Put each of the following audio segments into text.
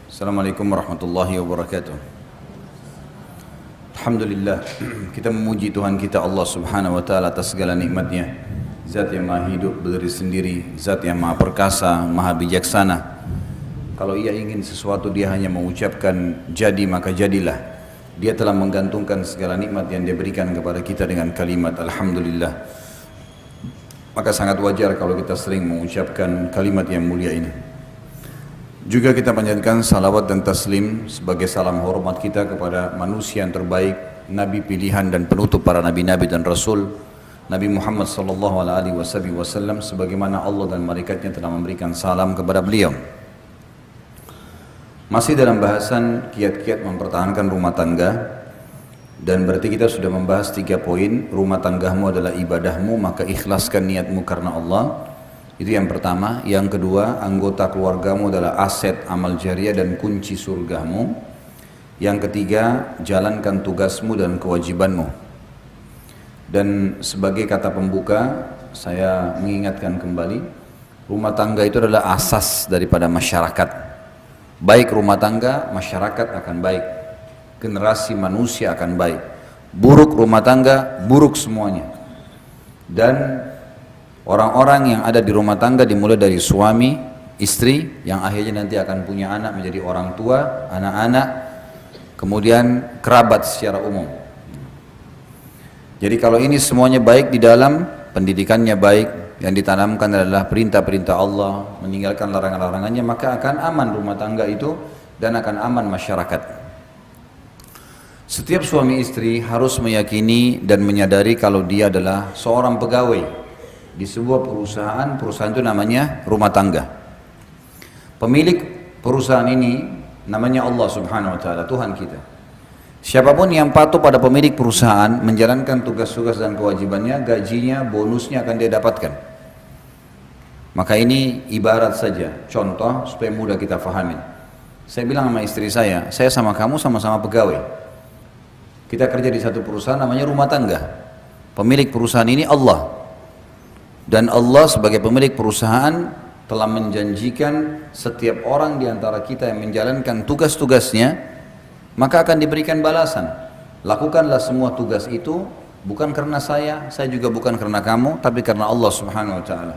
Assalamualaikum warahmatullahi wabarakatuh. Alhamdulillah, kita memuji Tuhan kita Allah subhanahu wa ta'ala atas segala nikmatnya. Zat yang maha hidup berdiri sendiri, zat yang maha perkasa, maha bijaksana. Kalau ia ingin sesuatu dia hanya mengucapkan jadi maka jadilah. Dia telah menggantungkan segala nikmat yang dia berikan kepada kita dengan kalimat Alhamdulillah. Maka sangat wajar kalau kita sering mengucapkan kalimat yang mulia ini. Juga kita panjatkan salawat dan taslim sebagai salam hormat kita kepada manusia yang terbaik, Nabi pilihan dan penutup para Nabi-Nabi dan Rasul, Nabi Muhammad sallallahu alaihi wasallam, sebagaimana Allah dan malaikatnya telah memberikan salam kepada beliau. Masih dalam bahasan kiat-kiat mempertahankan rumah tangga, dan berarti kita sudah membahas 3 poin. Rumah tanggamu adalah ibadahmu, maka ikhlaskan niatmu karena Allah. Itu yang pertama. Yang kedua, anggota keluargamu adalah aset amal jariah dan kunci surgamu. Yang ketiga, jalankan tugasmu dan kewajibanmu. Dan sebagai kata pembuka, saya mengingatkan kembali, rumah tangga itu adalah asas daripada masyarakat. Baik rumah tangga, masyarakat akan baik. Generasi manusia akan baik. Buruk rumah tangga, buruk semuanya. Dan orang-orang yang ada di rumah tangga dimulai dari suami, istri, yang akhirnya nanti akan punya anak menjadi orang tua, anak-anak, kemudian kerabat secara umum. Jadi kalau ini semuanya baik di dalam, pendidikannya baik, yang ditanamkan adalah perintah-perintah Allah, meninggalkan larangan-larangannya, maka akan aman rumah tangga itu dan akan aman masyarakat. Setiap suami istri harus meyakini dan menyadari kalau dia adalah seorang pegawai di sebuah perusahaan itu namanya rumah tangga. Pemilik perusahaan ini namanya Allah subhanahu wa ta'ala, Tuhan kita. Siapapun yang patuh pada pemilik perusahaan, menjalankan tugas-tugas dan kewajibannya, gajinya, bonusnya akan dia dapatkan. Maka ini ibarat saja, contoh supaya mudah kita fahamin. Saya bilang sama istri saya sama kamu sama-sama pegawai. Kita kerja di satu perusahaan namanya rumah tangga. Pemilik perusahaan ini Allah. Dan Allah sebagai pemilik perusahaan telah menjanjikan setiap orang di antara kita yang menjalankan tugas-tugasnya, maka akan diberikan balasan. Lakukanlah semua tugas itu, bukan karena saya juga bukan karena kamu, tapi karena Allah subhanahu wa ta'ala.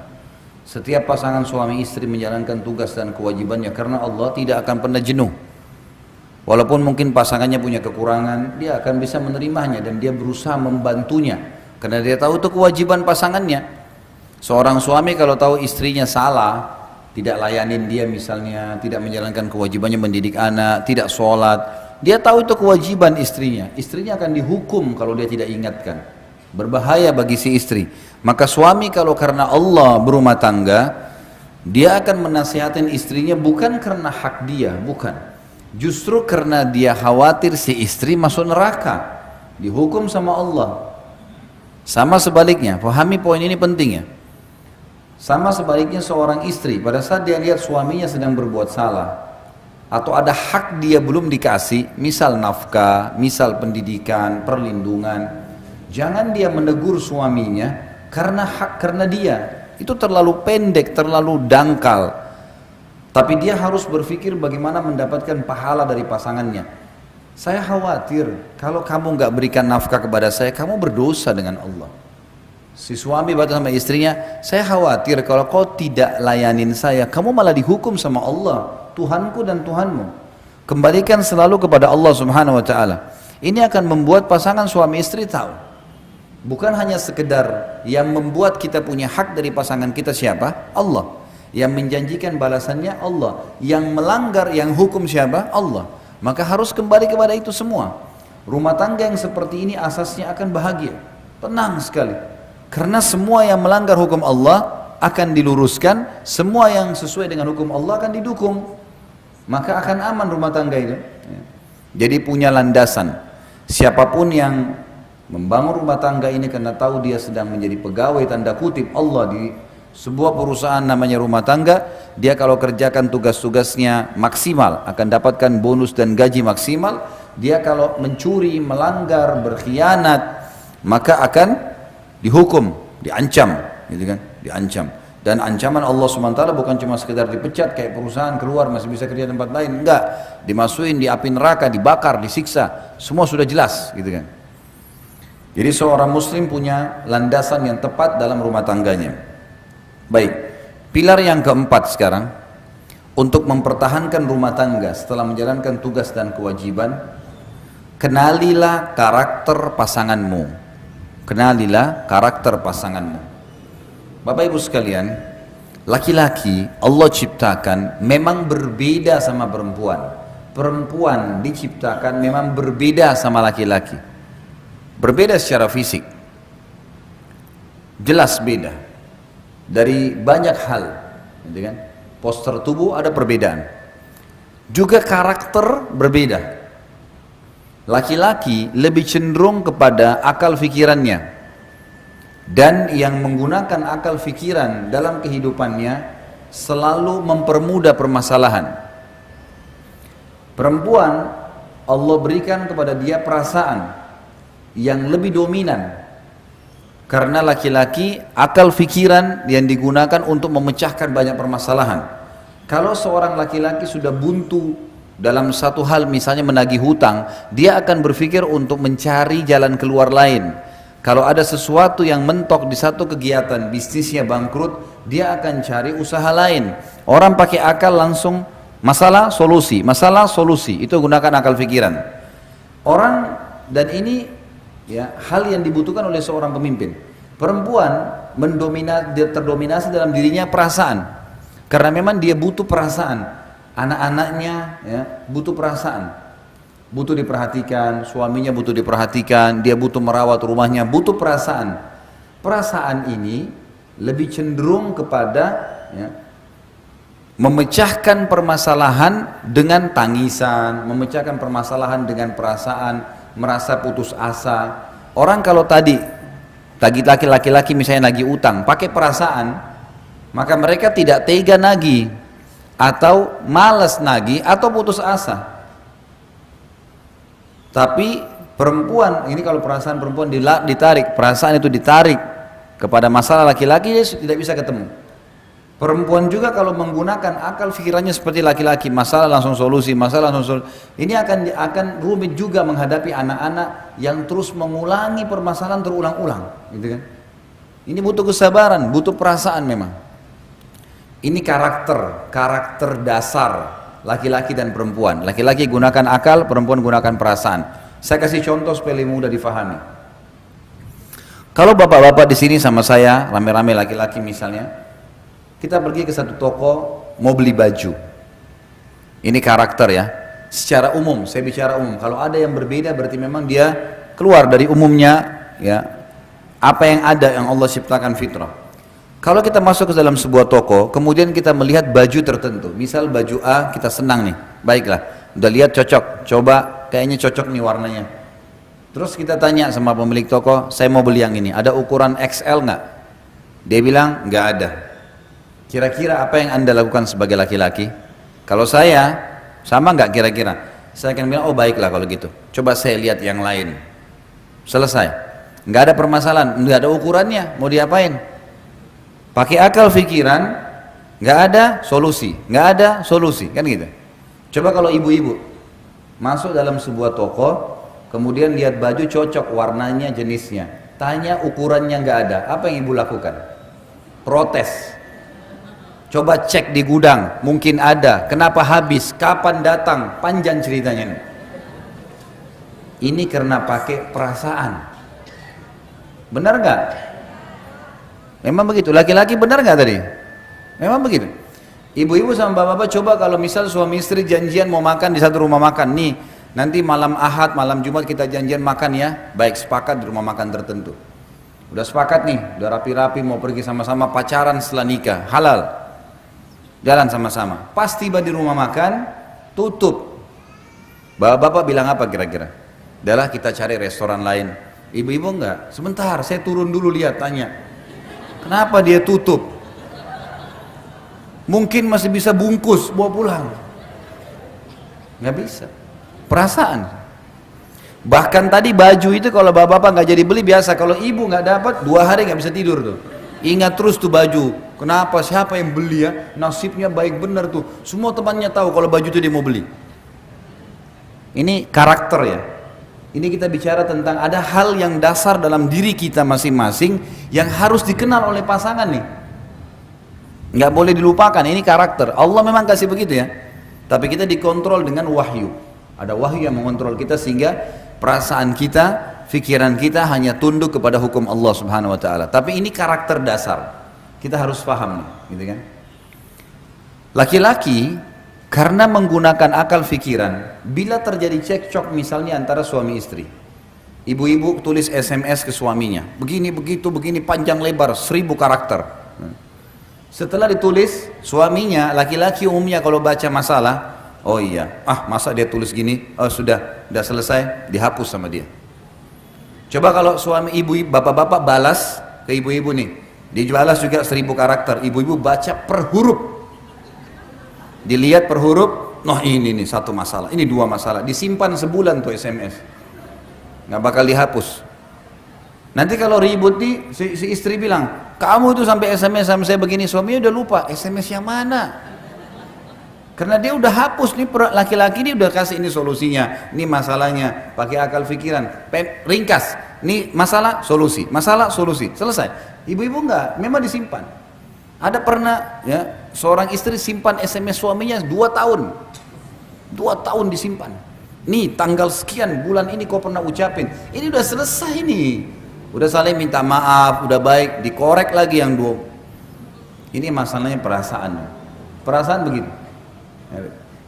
Setiap pasangan suami istri menjalankan tugas dan kewajibannya karena Allah tidak akan pernah jenuh. Walaupun mungkin pasangannya punya kekurangan, dia akan bisa menerimanya dan dia berusaha membantunya. Karena dia tahu itu kewajiban pasangannya. Seorang suami kalau tahu istrinya salah, tidak layanin dia misalnya, tidak menjalankan kewajibannya mendidik anak, tidak sholat, dia tahu itu kewajiban istrinya. Istrinya akan dihukum kalau dia tidak ingatkan. Berbahaya bagi si istri. Maka suami kalau karena Allah berumah tangga, dia akan menasihatin istrinya bukan karena hak dia, bukan. Justru karena dia khawatir si istri masuk neraka, dihukum sama Allah. Sama sebaliknya, pahami poin ini penting ya. Sama sebaliknya seorang istri pada saat dia lihat suaminya sedang berbuat salah atau ada hak dia belum dikasih, misal nafkah, misal pendidikan, perlindungan, jangan dia menegur suaminya karena dia. Itu terlalu pendek, terlalu dangkal. Tapi dia harus berpikir bagaimana mendapatkan pahala dari pasangannya. Saya khawatir kalau kamu nggak berikan nafkah kepada saya, kamu berdosa dengan Allah. Si suami berkata sama istrinya, saya khawatir kalau kau tidak layanin saya, kamu malah dihukum sama Allah, Tuhanku dan Tuhanmu. Kembalikan selalu kepada Allah subhanahu wa ta'ala. Ini akan membuat pasangan suami istri tahu. Bukan hanya sekedar yang membuat kita punya hak dari pasangan kita siapa? Allah. Yang menjanjikan balasannya Allah. Yang melanggar, yang hukum siapa? Allah. Maka harus kembali kepada itu semua. Rumah tangga yang seperti ini asasnya akan bahagia, tenang sekali. Karena semua yang melanggar hukum Allah akan diluruskan, semua yang sesuai dengan hukum Allah akan didukung. Maka akan aman rumah tangga itu. Jadi punya landasan. Siapapun yang membangun rumah tangga ini karena tahu dia sedang menjadi pegawai tanda kutip Allah di sebuah perusahaan namanya rumah tangga, dia kalau kerjakan tugas-tugasnya maksimal akan dapatkan bonus dan gaji maksimal. Dia kalau mencuri, melanggar, berkhianat, maka akan dihukum, diancam, gitu kan? Diancam. Dan ancaman Allah SWT bukan cuma sekedar dipecat kayak perusahaan keluar masih bisa kerja tempat lain, enggak, dimasukin di api neraka, dibakar, disiksa, semua sudah jelas gitu kan. Jadi seorang muslim punya landasan yang tepat dalam rumah tangganya. Baik, pilar yang keempat sekarang, untuk mempertahankan rumah tangga setelah menjalankan tugas dan kewajiban, kenalilah karakter pasanganmu. Kenalilah karakter pasanganmu. Bapak Ibu sekalian, laki-laki Allah ciptakan memang berbeda sama perempuan. Perempuan diciptakan memang berbeda sama laki-laki. Berbeda secara fisik. Jelas beda. Dari banyak hal, gitu kan? Postur tubuh ada perbedaan. Juga karakter berbeda. Laki-laki lebih cenderung kepada akal fikirannya. Dan yang menggunakan akal fikiran dalam kehidupannya selalu mempermudah permasalahan. Perempuan Allah berikan kepada dia perasaan yang lebih dominan. Karena laki-laki akal fikiran yang digunakan untuk memecahkan banyak permasalahan. Kalau seorang laki-laki sudah buntu dalam satu hal, misalnya menagih hutang, dia akan berpikir untuk mencari jalan keluar lain. Kalau ada sesuatu yang mentok di satu kegiatan, bisnisnya bangkrut, dia akan cari usaha lain. Orang pakai akal langsung, masalah solusi, itu gunakan akal pikiran. Orang, dan ini ya hal yang dibutuhkan oleh seorang pemimpin. Perempuan terdominasi dalam dirinya perasaan, karena memang dia butuh perasaan. Anak-anaknya ya, butuh perasaan. Butuh diperhatikan, suaminya butuh diperhatikan, dia butuh merawat rumahnya, butuh perasaan. Perasaan ini lebih cenderung kepada ya, memecahkan permasalahan dengan tangisan, memecahkan permasalahan dengan perasaan, merasa putus asa. Orang kalau tadi laki-laki misalnya lagi utang, pakai perasaan, maka mereka tidak tega nagih, atau malas nagih, atau putus asa. Tapi perempuan, ini kalau perasaan perempuan ditarik, perasaan itu ditarik kepada masalah laki-laki, dia tidak bisa ketemu. Perempuan juga kalau menggunakan akal pikirannya seperti laki-laki, masalah langsung solusi, ini akan rumit juga menghadapi anak-anak yang terus mengulangi permasalahan terulang-ulang, gitu kan? Ini butuh kesabaran, butuh perasaan memang. Ini karakter dasar laki-laki dan perempuan. Laki-laki gunakan akal, perempuan gunakan perasaan. Saya kasih contoh supaya lebih mudah difahami. Kalau bapak-bapak di sini sama saya, rame-rame laki-laki misalnya, kita pergi ke satu toko mau beli baju. Ini karakter ya. Secara umum, saya bicara umum. Kalau ada yang berbeda berarti memang dia keluar dari umumnya ya. Apa yang ada yang Allah ciptakan fitrah. Kalau kita masuk ke dalam sebuah toko, kemudian kita melihat baju tertentu, misal baju A kita senang nih, baiklah, udah lihat cocok, coba kayaknya cocok nih warnanya. Terus kita tanya sama pemilik toko, saya mau beli yang ini, ada ukuran XL nggak? Dia bilang nggak ada. Kira-kira apa yang anda lakukan sebagai laki-laki? Kalau saya, sama nggak kira-kira? Saya akan bilang, oh baiklah kalau gitu, coba saya lihat yang lain. Selesai, nggak ada permasalahan, nggak ada ukurannya, mau diapain? Pakai akal pikiran, nggak ada solusi, kan gitu. Coba kalau ibu-ibu masuk dalam sebuah toko, kemudian lihat baju cocok warnanya, jenisnya, tanya ukurannya nggak ada, apa yang ibu lakukan? Protes. Coba cek di gudang, mungkin ada, kenapa habis, kapan datang, panjang ceritanya nih. Ini karena pakai perasaan. Benar nggak? Memang begitu, laki-laki benar nggak tadi? Memang begitu. Ibu-ibu sama bapak-bapak coba kalau misal suami istri janjian mau makan di satu rumah makan, nih nanti malam Ahad, malam Jumat kita janjian makan ya, baik sepakat di rumah makan tertentu. Udah sepakat nih, udah rapi-rapi mau pergi sama-sama pacaran setelah nikah, halal. Jalan sama-sama. Pas tiba di rumah makan, tutup. Bapak-bapak bilang apa kira-kira? Udahlah kita cari restoran lain. Ibu-ibu enggak, sebentar saya turun dulu lihat, tanya. Kenapa dia tutup? Mungkin masih bisa bungkus, bawa pulang. Nggak bisa. Perasaan. Bahkan tadi baju itu kalau bapak-bapak nggak jadi beli biasa. Kalau ibu nggak dapat 2 hari nggak bisa tidur tuh. Ingat terus tuh baju. Kenapa? Siapa yang beli ya? Nasibnya baik benar tuh. Semua temannya tahu kalau baju itu dia mau beli. Ini karakter ya. Ini kita bicara tentang ada hal yang dasar dalam diri kita masing-masing yang harus dikenal oleh pasangan nih. Nggak boleh dilupakan, ini karakter. Allah memang kasih begitu ya. Tapi kita dikontrol dengan wahyu. Ada wahyu yang mengontrol kita sehingga perasaan kita, pikiran kita hanya tunduk kepada hukum Allah Subhanahu wa taala. Tapi ini karakter dasar. Kita harus paham nih, gitu kan? Laki-laki karena menggunakan akal pikiran, bila terjadi cekcok misalnya antara suami istri, ibu-ibu tulis SMS ke suaminya, begini begitu begini panjang lebar 1000 karakter. Setelah ditulis, suaminya laki-laki umumnya kalau baca masalah, oh iya, masa dia tulis gini, oh sudah selesai, dihapus sama dia. Coba kalau suami ibu, bapak-bapak balas ke ibu-ibu nih, dibalas juga 1000 karakter, ibu-ibu baca per huruf, dilihat per huruf, noh ini nih satu masalah, ini 2 masalah, disimpan sebulan tuh SMS, nggak bakal dihapus. Nanti kalau ribut nih, si istri bilang, kamu itu sampai SMS sama saya begini, suaminya udah lupa, SMS yang mana? Karena dia udah hapus nih, laki-laki ini udah kasih ini solusinya, ini masalahnya, pakai akal pikiran, ringkas, ini masalah, solusi, selesai. Ibu-ibu enggak, memang disimpan. Ada pernah ya, seorang istri simpan SMS suaminya 2 tahun, 2 tahun disimpan. Nih tanggal sekian bulan ini kau pernah ucapin, ini udah selesai nih. Udah saling minta maaf, udah baik, dikorek lagi yang 2. Ini masalahnya perasaan. Perasaan begitu.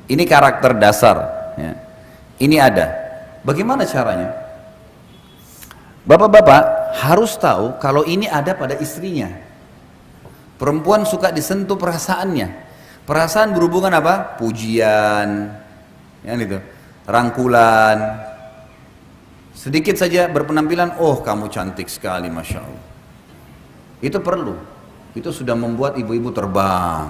Ini karakter dasar. Ya. Ini ada. Bagaimana caranya? Bapak-bapak harus tahu kalau ini ada pada istrinya. Perempuan suka disentuh perasaannya. Perasaan berhubungan apa? Pujian, ya gitu, rangkulan. Sedikit saja berpenampilan, oh kamu cantik sekali, Masya Allah. Itu perlu. Itu sudah membuat ibu-ibu terbang.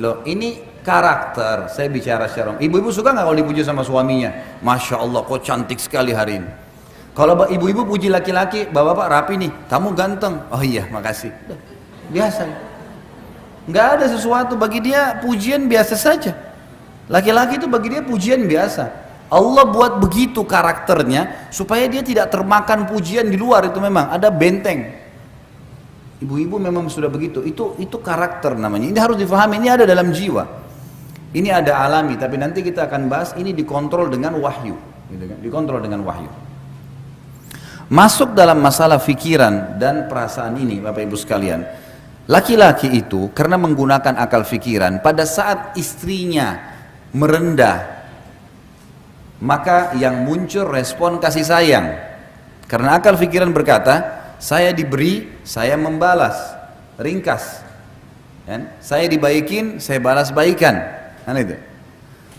Loh, ini karakter. Saya bicara secara ibu-ibu suka nggak kalau dipuji sama suaminya? Masya Allah, kok cantik sekali hari ini. Kalau ibu-ibu puji laki-laki, bapak-bapak rapi nih, kamu ganteng. Oh iya, makasih. Biasa. Nggak ada sesuatu bagi dia, pujian biasa saja. Laki-laki itu bagi dia pujian biasa. Allah buat begitu karakternya supaya dia tidak termakan pujian di luar. Itu memang ada benteng. Ibu-ibu memang sudah begitu. Itu karakter namanya. Ini harus difahami. Ini ada dalam jiwa. Ini ada alami. Tapi nanti kita akan bahas. Ini dikontrol dengan wahyu. Gitu kan? Dikontrol dengan wahyu. Masuk dalam masalah fikiran dan perasaan ini, Bapak Ibu sekalian. Laki-laki itu karena menggunakan akal fikiran, pada saat istrinya merendah, maka yang muncul respon kasih sayang. Karena akal pikiran berkata, saya diberi, saya membalas. Ringkas. Kan? Saya dibaikin, saya balas baikan. Kan itu.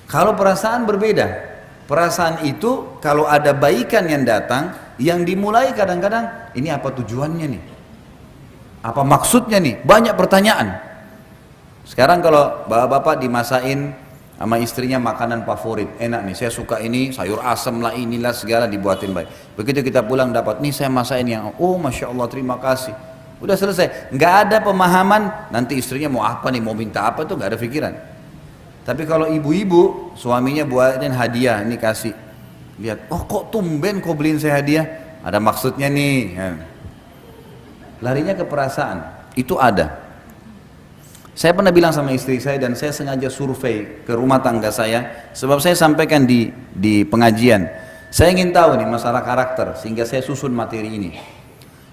Kalau perasaan berbeda. Perasaan itu kalau ada baikan yang datang, yang dimulai kadang-kadang, ini apa tujuannya nih? Apa maksudnya nih? Banyak pertanyaan. Sekarang kalau bapak-bapak dimasain sama istrinya makanan favorit, enak nih, saya suka ini, sayur asam lah, inilah segala dibuatin baik. Begitu kita pulang dapat, nih saya masain yang, oh Masya Allah terima kasih. Udah selesai, nggak ada pemahaman, nanti istrinya mau apa nih, mau minta apa tuh nggak ada pikiran. Tapi kalau ibu-ibu, suaminya buatin hadiah, ini kasih. Lihat, oh kok tumben kau beliin saya hadiah, ada maksudnya nih. Larinya ke perasaan, itu ada. Saya pernah bilang sama istri saya dan saya sengaja survei ke rumah tangga saya sebab saya sampaikan di pengajian. Saya ingin tahu nih masalah karakter sehingga saya susun materi ini.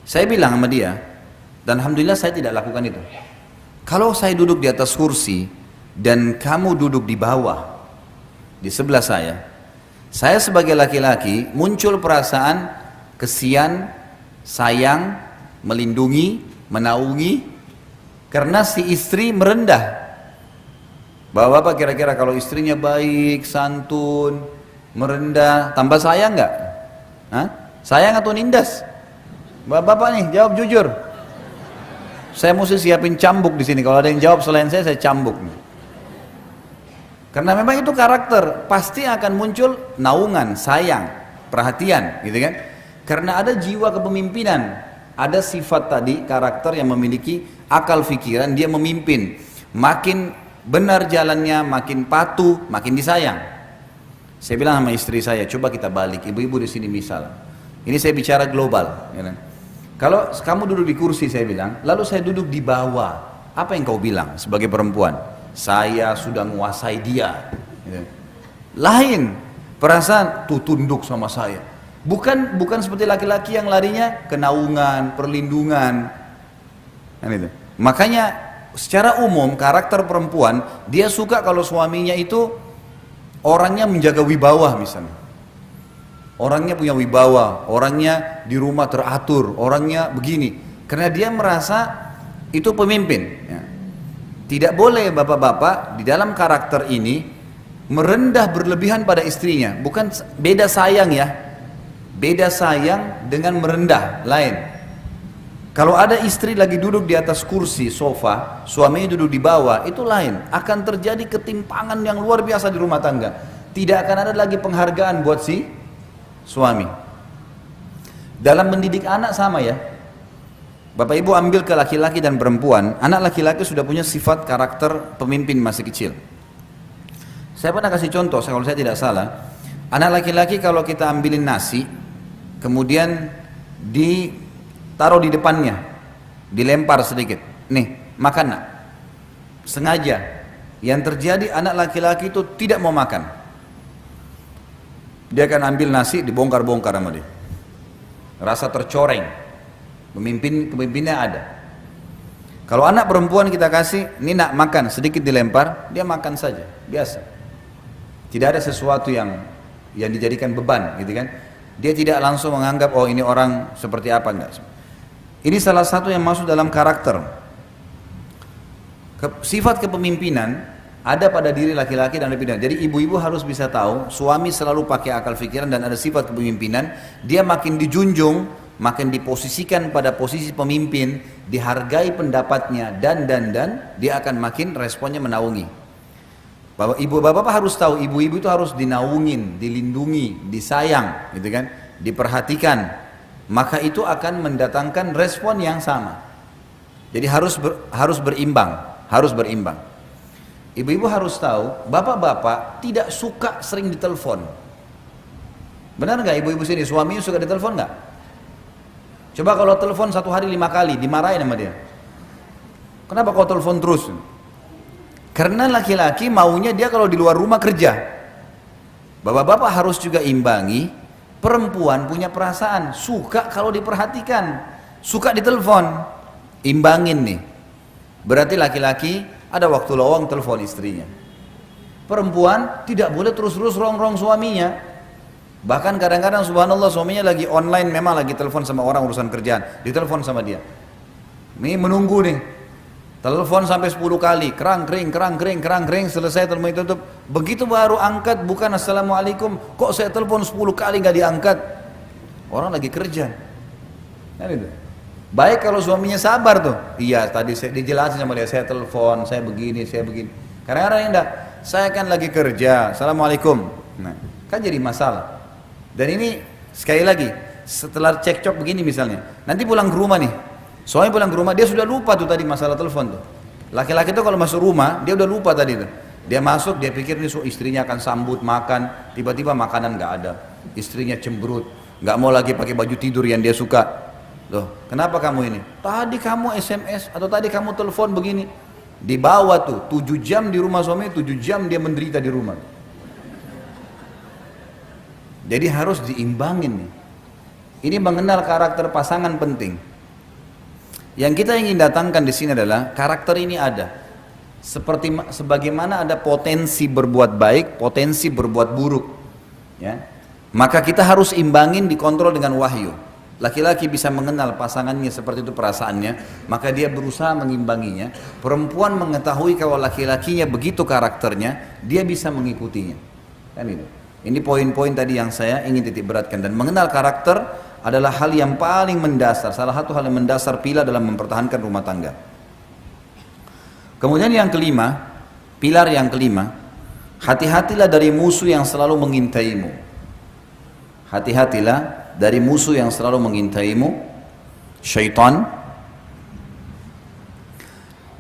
Saya bilang sama dia dan alhamdulillah saya tidak lakukan itu. Kalau saya duduk di atas kursi dan kamu duduk di bawah di sebelah saya sebagai laki-laki muncul perasaan kesian, sayang, melindungi, menaungi. Karena si istri merendah. Bapak-bapak kira-kira kalau istrinya baik, santun, merendah, tambah sayang nggak? Sayang atau nindas? Bapak-bapak nih jawab jujur. Saya mesti siapin cambuk di sini. Kalau ada yang jawab selain saya cambuk. Karena memang itu karakter, pasti akan muncul naungan, sayang, perhatian, gitu kan? Karena ada jiwa kepemimpinan. ada sifat tadi, karakter yang memiliki akal pikiran, dia memimpin. Makin benar jalannya, makin patuh, makin disayang. Saya bilang sama istri saya, coba kita balik, ibu-ibu di sini misal. Ini saya bicara global. Ya kan? Kalau kamu duduk di kursi, saya bilang, lalu saya duduk di bawah, apa yang kau bilang sebagai perempuan? Saya sudah menguasai dia. Ya. Lain perasaan, tuh tunduk sama saya. Bukan seperti laki-laki yang larinya ke naungan, perlindungan. Kan itu. Makanya secara umum karakter perempuan, dia suka kalau suaminya itu orangnya menjaga wibawa misalnya. Orangnya punya wibawa, orangnya di rumah teratur, orangnya begini. Karena dia merasa itu pemimpin. Ya. Tidak boleh bapak-bapak di dalam karakter ini merendah berlebihan pada istrinya. Bukan beda sayang ya. Beda sayang dengan merendah, lain. Kalau ada istri lagi duduk di atas kursi, sofa, suaminya duduk di bawah, itu lain. Akan terjadi ketimpangan yang luar biasa di rumah tangga. Tidak akan ada lagi penghargaan buat si suami. Dalam mendidik anak sama ya. Bapak ibu ambil ke laki-laki dan perempuan, anak laki-laki sudah punya sifat karakter pemimpin masih kecil. Saya pernah kasih contoh, kalau saya tidak salah, anak laki-laki kalau kita ambilin nasi, kemudian ditaruh di depannya, dilempar sedikit, nih makan nak, sengaja. Yang terjadi anak laki-laki itu tidak mau makan. Dia akan ambil nasi, dibongkar-bongkar sama dia. Rasa tercoreng, kepemimpinnya ada. Kalau anak perempuan kita kasih, ini nak makan, sedikit dilempar, dia makan saja, biasa. Tidak ada sesuatu yang dijadikan beban, gitu kan? Dia tidak langsung menganggap, oh ini orang seperti apa, enggak. Ini salah satu yang masuk dalam karakter. Sifat kepemimpinan ada pada diri laki-laki dan lebih. Jadi ibu-ibu harus bisa tahu, suami selalu pakai akal pikiran dan ada sifat kepemimpinan, dia makin dijunjung, makin diposisikan pada posisi pemimpin, dihargai pendapatnya dan dia akan makin responnya menaungi. Bapak-bapak harus tahu, ibu-ibu itu harus dinaungin, dilindungi, disayang, gitu kan, diperhatikan. Maka itu akan mendatangkan respon yang sama. Jadi harus berimbang, harus berimbang. Ibu-ibu harus tahu, bapak-bapak tidak suka sering ditelepon. Benar nggak ibu-ibu sini, suaminya suka ditelepon nggak? Coba kalau telepon 1 hari 5 kali, dimarahin sama dia. Kenapa kau telepon terus? Karena laki-laki maunya dia kalau di luar rumah kerja. Bapak-bapak harus juga imbangi, perempuan punya perasaan, suka kalau diperhatikan, suka ditelepon. Imbangin nih. Berarti laki-laki ada waktu lowong telepon istrinya. Perempuan tidak boleh terus-terus rong-rong suaminya. Bahkan kadang-kadang subhanallah suaminya lagi online, memang lagi telepon sama orang urusan kerjaan, ditelepon sama dia. Ini menunggu nih. Telepon sampai 10 kali, kerang kering, selesai telepon itu tutup. Begitu baru angkat, bukan assalamualaikum, kok saya telepon 10 kali nggak diangkat? Orang lagi kerja. Nah, gitu. Baik kalau suaminya sabar tuh. Iya, tadi saya dijelasin sama dia, saya telepon, saya begini. Kadang-kadang enggak, saya kan lagi kerja, assalamualaikum. Nah, kan jadi masalah. Dan ini sekali lagi, setelah cekcok begini misalnya, nanti pulang ke rumah nih. Suami pulang ke rumah, dia sudah lupa tuh tadi masalah telepon tuh. Laki-laki tuh kalau masuk rumah, dia udah lupa tadi tuh. Dia masuk, dia pikir nih istrinya akan sambut, makan, tiba-tiba makanan nggak ada. Istrinya cemberut, nggak mau lagi pakai baju tidur yang dia suka. Loh, kenapa kamu ini? Tadi kamu SMS atau tadi kamu telepon begini. Dibawa tuh, 7 jam di rumah suami, 7 jam dia menderita di rumah. Jadi harus diimbangin nih. Ini mengenal karakter pasangan penting. Yang kita ingin datangkan di sini adalah karakter ini ada. Sebagaimana ada potensi berbuat baik, potensi berbuat buruk. Ya. Maka kita harus imbangin, dikontrol dengan wahyu. Laki-laki bisa mengenal pasangannya seperti itu perasaannya, maka dia berusaha mengimbanginya. Perempuan mengetahui kalau laki-lakinya begitu karakternya, dia bisa mengikutinya. Kan itu. Ini poin-poin tadi yang saya ingin titik beratkan. Dan mengenal karakter adalah hal yang paling mendasar, salah satu hal yang mendasar pilar dalam mempertahankan rumah tangga. Kemudian yang kelima, pilar yang kelima, hati-hatilah dari musuh yang selalu mengintaimu. Hati-hatilah dari musuh yang selalu mengintaimu. syaitan.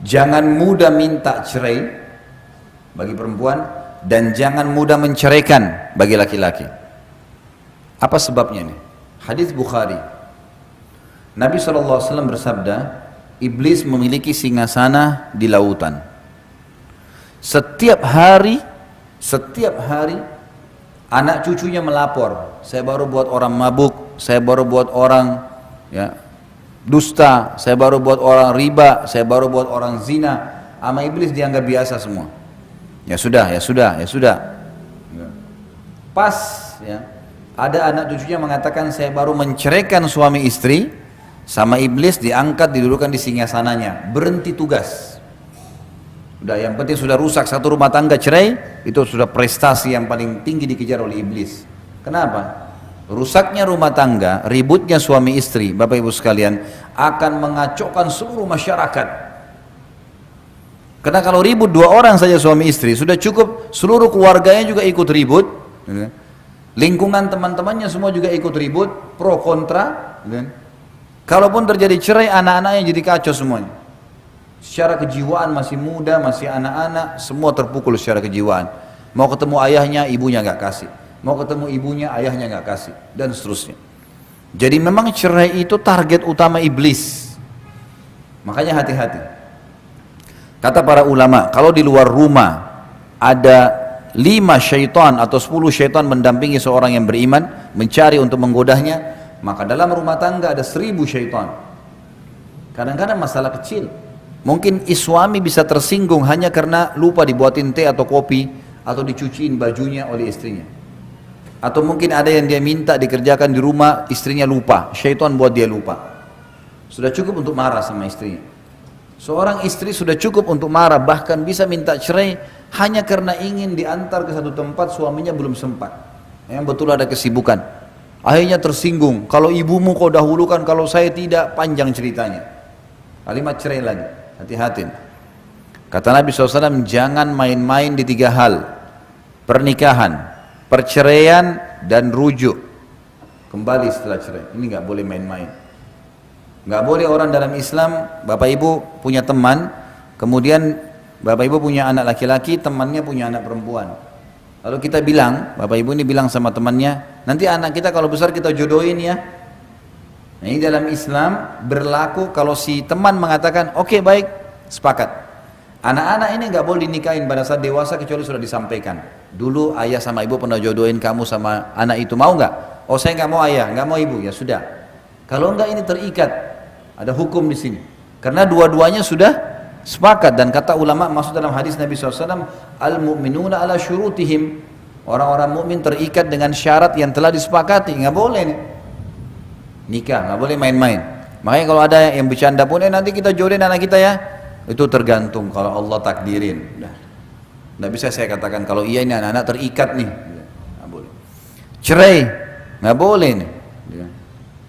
Jangan mudah minta cerai bagi perempuan, dan jangan mudah menceraikan bagi laki-laki. Apa sebabnya nih? Hadis Bukhari. Nabi SAW bersabda, iblis memiliki singgasana di lautan. Setiap hari anak cucunya melapor, saya baru buat orang mabuk, saya baru buat orang dusta, saya baru buat orang riba, saya baru buat orang zina. Sama iblis dianggap biasa semua. Ya sudah. Pas ada anak cucunya mengatakan saya baru menceraikan suami istri, sama iblis diangkat, didudukan di singgasananya, berhenti tugas. Udah, yang penting sudah rusak satu rumah tangga, cerai, itu sudah prestasi yang paling tinggi dikejar oleh iblis. Kenapa? Rusaknya rumah tangga, ributnya suami istri, Bapak Ibu sekalian, akan mengacaukan seluruh masyarakat. Karena kalau ribut dua orang saja suami istri, sudah cukup seluruh keluarganya juga ikut ribut. Lingkungan teman-temannya semua juga ikut ribut, pro kontra. Kalaupun terjadi cerai, anak-anaknya jadi kacau semuanya. Secara kejiwaan masih muda, masih anak-anak, semua terpukul secara kejiwaan. Mau ketemu ayahnya, ibunya nggak kasih. Mau ketemu ibunya, ayahnya nggak kasih, dan seterusnya. Jadi memang cerai itu target utama iblis. Makanya hati-hati. Kata para ulama, kalau di luar rumah ada 5 syaitan atau 10 syaitan mendampingi seorang yang beriman, mencari untuk menggodanya, maka dalam rumah tangga ada 1000 syaitan. Kadang-kadang masalah kecil, mungkin suami bisa tersinggung hanya karena lupa dibuatin teh atau kopi, atau dicuciin bajunya oleh istrinya, atau mungkin ada yang dia minta dikerjakan di rumah, istrinya lupa, syaitan buat dia lupa. Sudah cukup untuk marah sama istrinya. Seorang istri sudah cukup untuk marah, bahkan bisa minta cerai hanya karena ingin diantar ke satu tempat, suaminya belum sempat, yang betul ada kesibukan. Akhirnya tersinggung, kalau ibumu kau dahulukan, kalau saya tidak, panjang ceritanya. Kalimat cerai lagi, hati-hati. Kata Nabi SAW, jangan main-main di 3 hal: pernikahan, perceraian, dan rujuk kembali setelah cerai. Ini nggak boleh main-main. Nggak boleh orang dalam Islam, Bapak Ibu punya teman, kemudian Bapak Ibu punya anak laki-laki, temannya punya anak perempuan. Lalu kita bilang, Bapak Ibu ini bilang sama temannya, nanti anak kita kalau besar kita jodohin ya. Nah, ini dalam Islam berlaku kalau si teman mengatakan, oke, baik, sepakat. Anak-anak ini nggak boleh dinikahin pada saat dewasa kecuali sudah disampaikan. Dulu ayah sama ibu pernah jodohin kamu sama anak itu, mau nggak? Oh, saya nggak mau ayah, nggak mau ibu, ya sudah. Kalau enggak ini terikat, ada hukum di sini. Karena dua-duanya sudah sepakat, dan kata ulama masuk dalam hadis Nabi SAW, al-mu'minuna ala syurutihim, orang-orang mukmin terikat dengan syarat yang telah disepakati. Nggak boleh nih nikah, nggak boleh main-main. Makanya kalau ada yang bercanda pun, nanti kita jodohin anak kita ya, itu tergantung kalau Allah takdirin. Nggak bisa saya katakan kalau iya ini anak-anak terikat nih, nggak boleh. Cerai nggak boleh nih,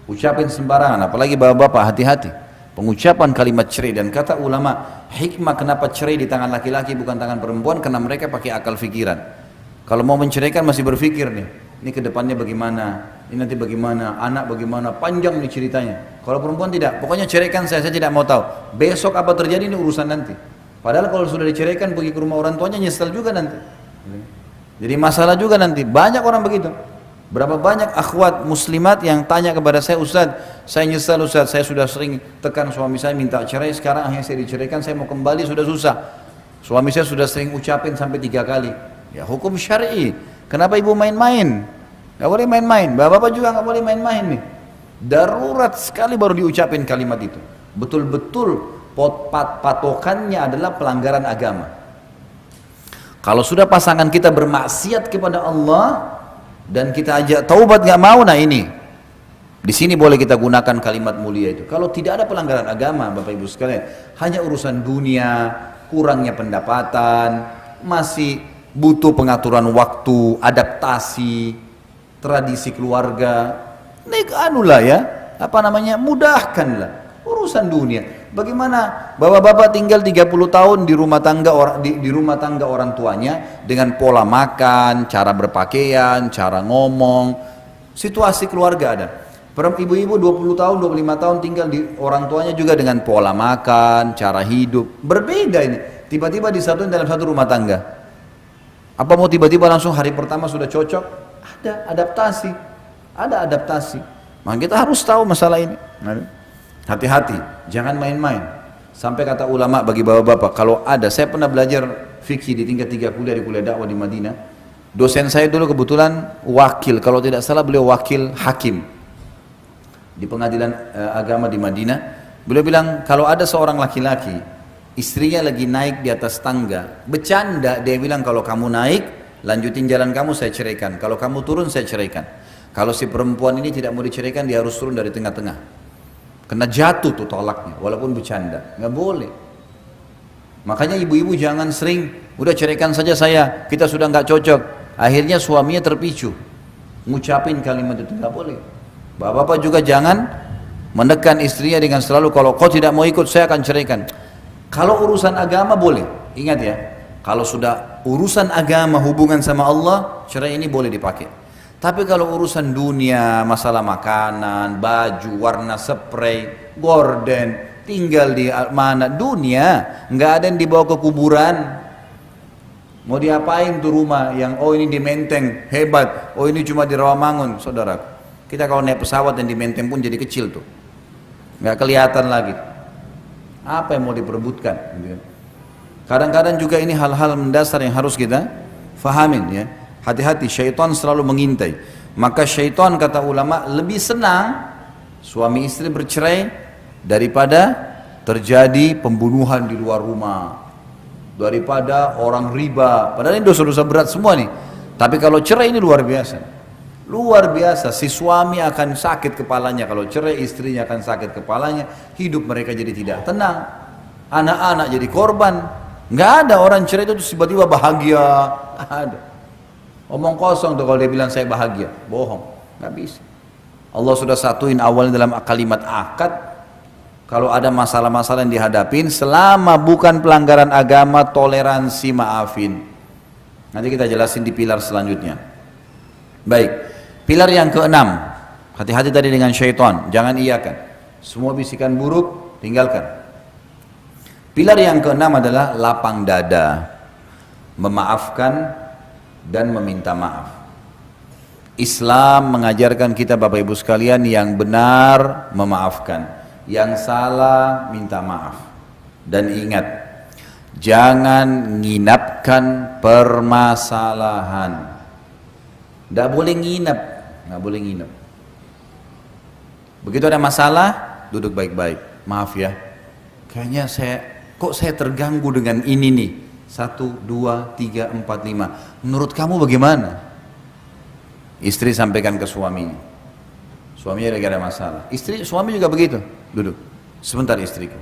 ucapin sembarangan, apalagi bapak-bapak, hati-hati pengucapan kalimat cerai. Dan kata ulama, hikmah kenapa cerai di tangan laki-laki bukan tangan perempuan, karena mereka pakai akal pikiran. Kalau mau menceraikan masih berpikir nih, ini kedepannya bagaimana, ini nanti bagaimana, anak bagaimana, panjang nih ceritanya. Kalau perempuan tidak, pokoknya ceraikan saya tidak mau tahu, besok apa terjadi ini urusan nanti. Padahal kalau sudah diceraikan pergi ke rumah orang tuanya, nyesel juga nanti, jadi masalah juga nanti. Banyak orang begitu. Berapa banyak akhwat muslimat yang tanya kepada saya, Ustaz, saya nyesal Ustaz, saya sudah sering tekan suami saya minta cerai, sekarang akhirnya saya diceraikan, saya mau kembali sudah susah. Suami saya sudah sering ucapin sampai 3 kali. Ya hukum syar'i. Kenapa ibu main-main? Gak boleh main-main. Bapak-bapak juga gak boleh main-main nih. Darurat sekali baru diucapin kalimat itu. Betul-betul patokannya adalah pelanggaran agama. Kalau sudah pasangan kita bermaksiat kepada Allah dan kita ajak taubat nggak mau, nah ini di sini boleh kita gunakan kalimat mulia itu. Kalau tidak ada pelanggaran agama, Bapak Ibu sekalian, hanya urusan dunia, kurangnya pendapatan, masih butuh pengaturan waktu, adaptasi, tradisi keluarga, anulah ya, mudahkanlah urusan dunia. Bagaimana bapak-bapak tinggal 30 tahun di rumah tangga orang tuanya dengan pola makan, cara berpakaian, cara ngomong, situasi keluarga ada. Ibu-ibu 20 tahun, 25 tahun tinggal di orang tuanya juga dengan pola makan, cara hidup. Berbeda ini. Tiba-tiba disatuin dalam satu rumah tangga. Apa mau tiba-tiba langsung hari pertama sudah cocok? Ada adaptasi. Ada adaptasi. Maka kita harus tahu masalah ini. Hati-hati, jangan main-main. Sampai kata ulama bagi bapak-bapak, kalau ada, saya pernah belajar fikih di tingkat 3 kuliah di kuliah dakwah di Madinah. Dosen saya dulu kebetulan wakil, kalau tidak salah beliau wakil hakim di pengadilan agama di Madinah. Beliau bilang kalau ada seorang laki-laki istrinya lagi naik di atas tangga, bercanda dia bilang, kalau kamu naik lanjutin jalan kamu, saya ceraikan. Kalau kamu turun, saya ceraikan. Kalau si perempuan ini tidak mau diceraikan, dia harus turun dari tengah-tengah, kena jatuh tuh tolaknya, walaupun bercanda, nggak boleh. Makanya ibu-ibu jangan sering udah ceraikan saja saya, kita sudah nggak cocok, akhirnya suaminya terpicu ngucapin kalimat itu, nggak boleh. Bapak-bapak juga jangan menekan istrinya dengan selalu, kalau kau tidak mau ikut saya akan ceraikan. Kalau urusan agama boleh, ingat ya, kalau sudah urusan agama hubungan sama Allah, cerai ini boleh dipakai. Tapi kalau urusan dunia, masalah makanan, baju, warna spray, gorden, tinggal di mana, dunia, nggak ada yang dibawa ke kuburan. Mau diapain tuh rumah yang, oh ini di Menteng, hebat, oh ini cuma di Rawamangun, saudara. Kita kalau naik pesawat yang di Menteng pun jadi kecil tuh, nggak kelihatan lagi. Apa yang mau diperebutkan? Kadang-kadang juga ini hal-hal mendasar yang harus kita fahamin ya. Hati-hati, syaitan selalu mengintai. Maka syaitan kata ulama lebih senang suami istri bercerai daripada terjadi pembunuhan di luar rumah, daripada orang riba. Padahal ini dosa-dosa berat semua nih. Tapi kalau cerai ini luar biasa. Luar biasa, si suami akan sakit kepalanya, kalau cerai istrinya akan sakit kepalanya, hidup mereka jadi tidak tenang, anak-anak jadi korban. Nggak ada orang cerai itu tiba-tiba bahagia, nggak ada. Omong kosong tuh kalau dia bilang saya bahagia, bohong, nggak bisa. Allah sudah satuin awalnya dalam kalimat akad, kalau ada masalah-masalah yang dihadapin, selama bukan pelanggaran agama, toleransi, maafin. Nanti kita jelasin di pilar selanjutnya. Baik. Pilar yang keenam, hati-hati tadi dengan syaitan, jangan iyakan. Semua bisikan buruk, tinggalkan. Pilar yang keenam adalah lapang dada, memaafkan dan meminta maaf. Islam mengajarkan kita Bapak Ibu sekalian yang benar memaafkan, yang salah minta maaf. Dan ingat, jangan nginapkan permasalahan. Tidak boleh nginap, nggak boleh nginep. Begitu ada masalah, duduk baik-baik. Maaf ya, kayaknya kok saya terganggu dengan ini nih. 1, 2, 3, 4, 5. Menurut kamu bagaimana? Istri sampaikan ke suaminya. Suaminya lagi ada masalah. Suami juga begitu. Duduk. Sebentar istriku.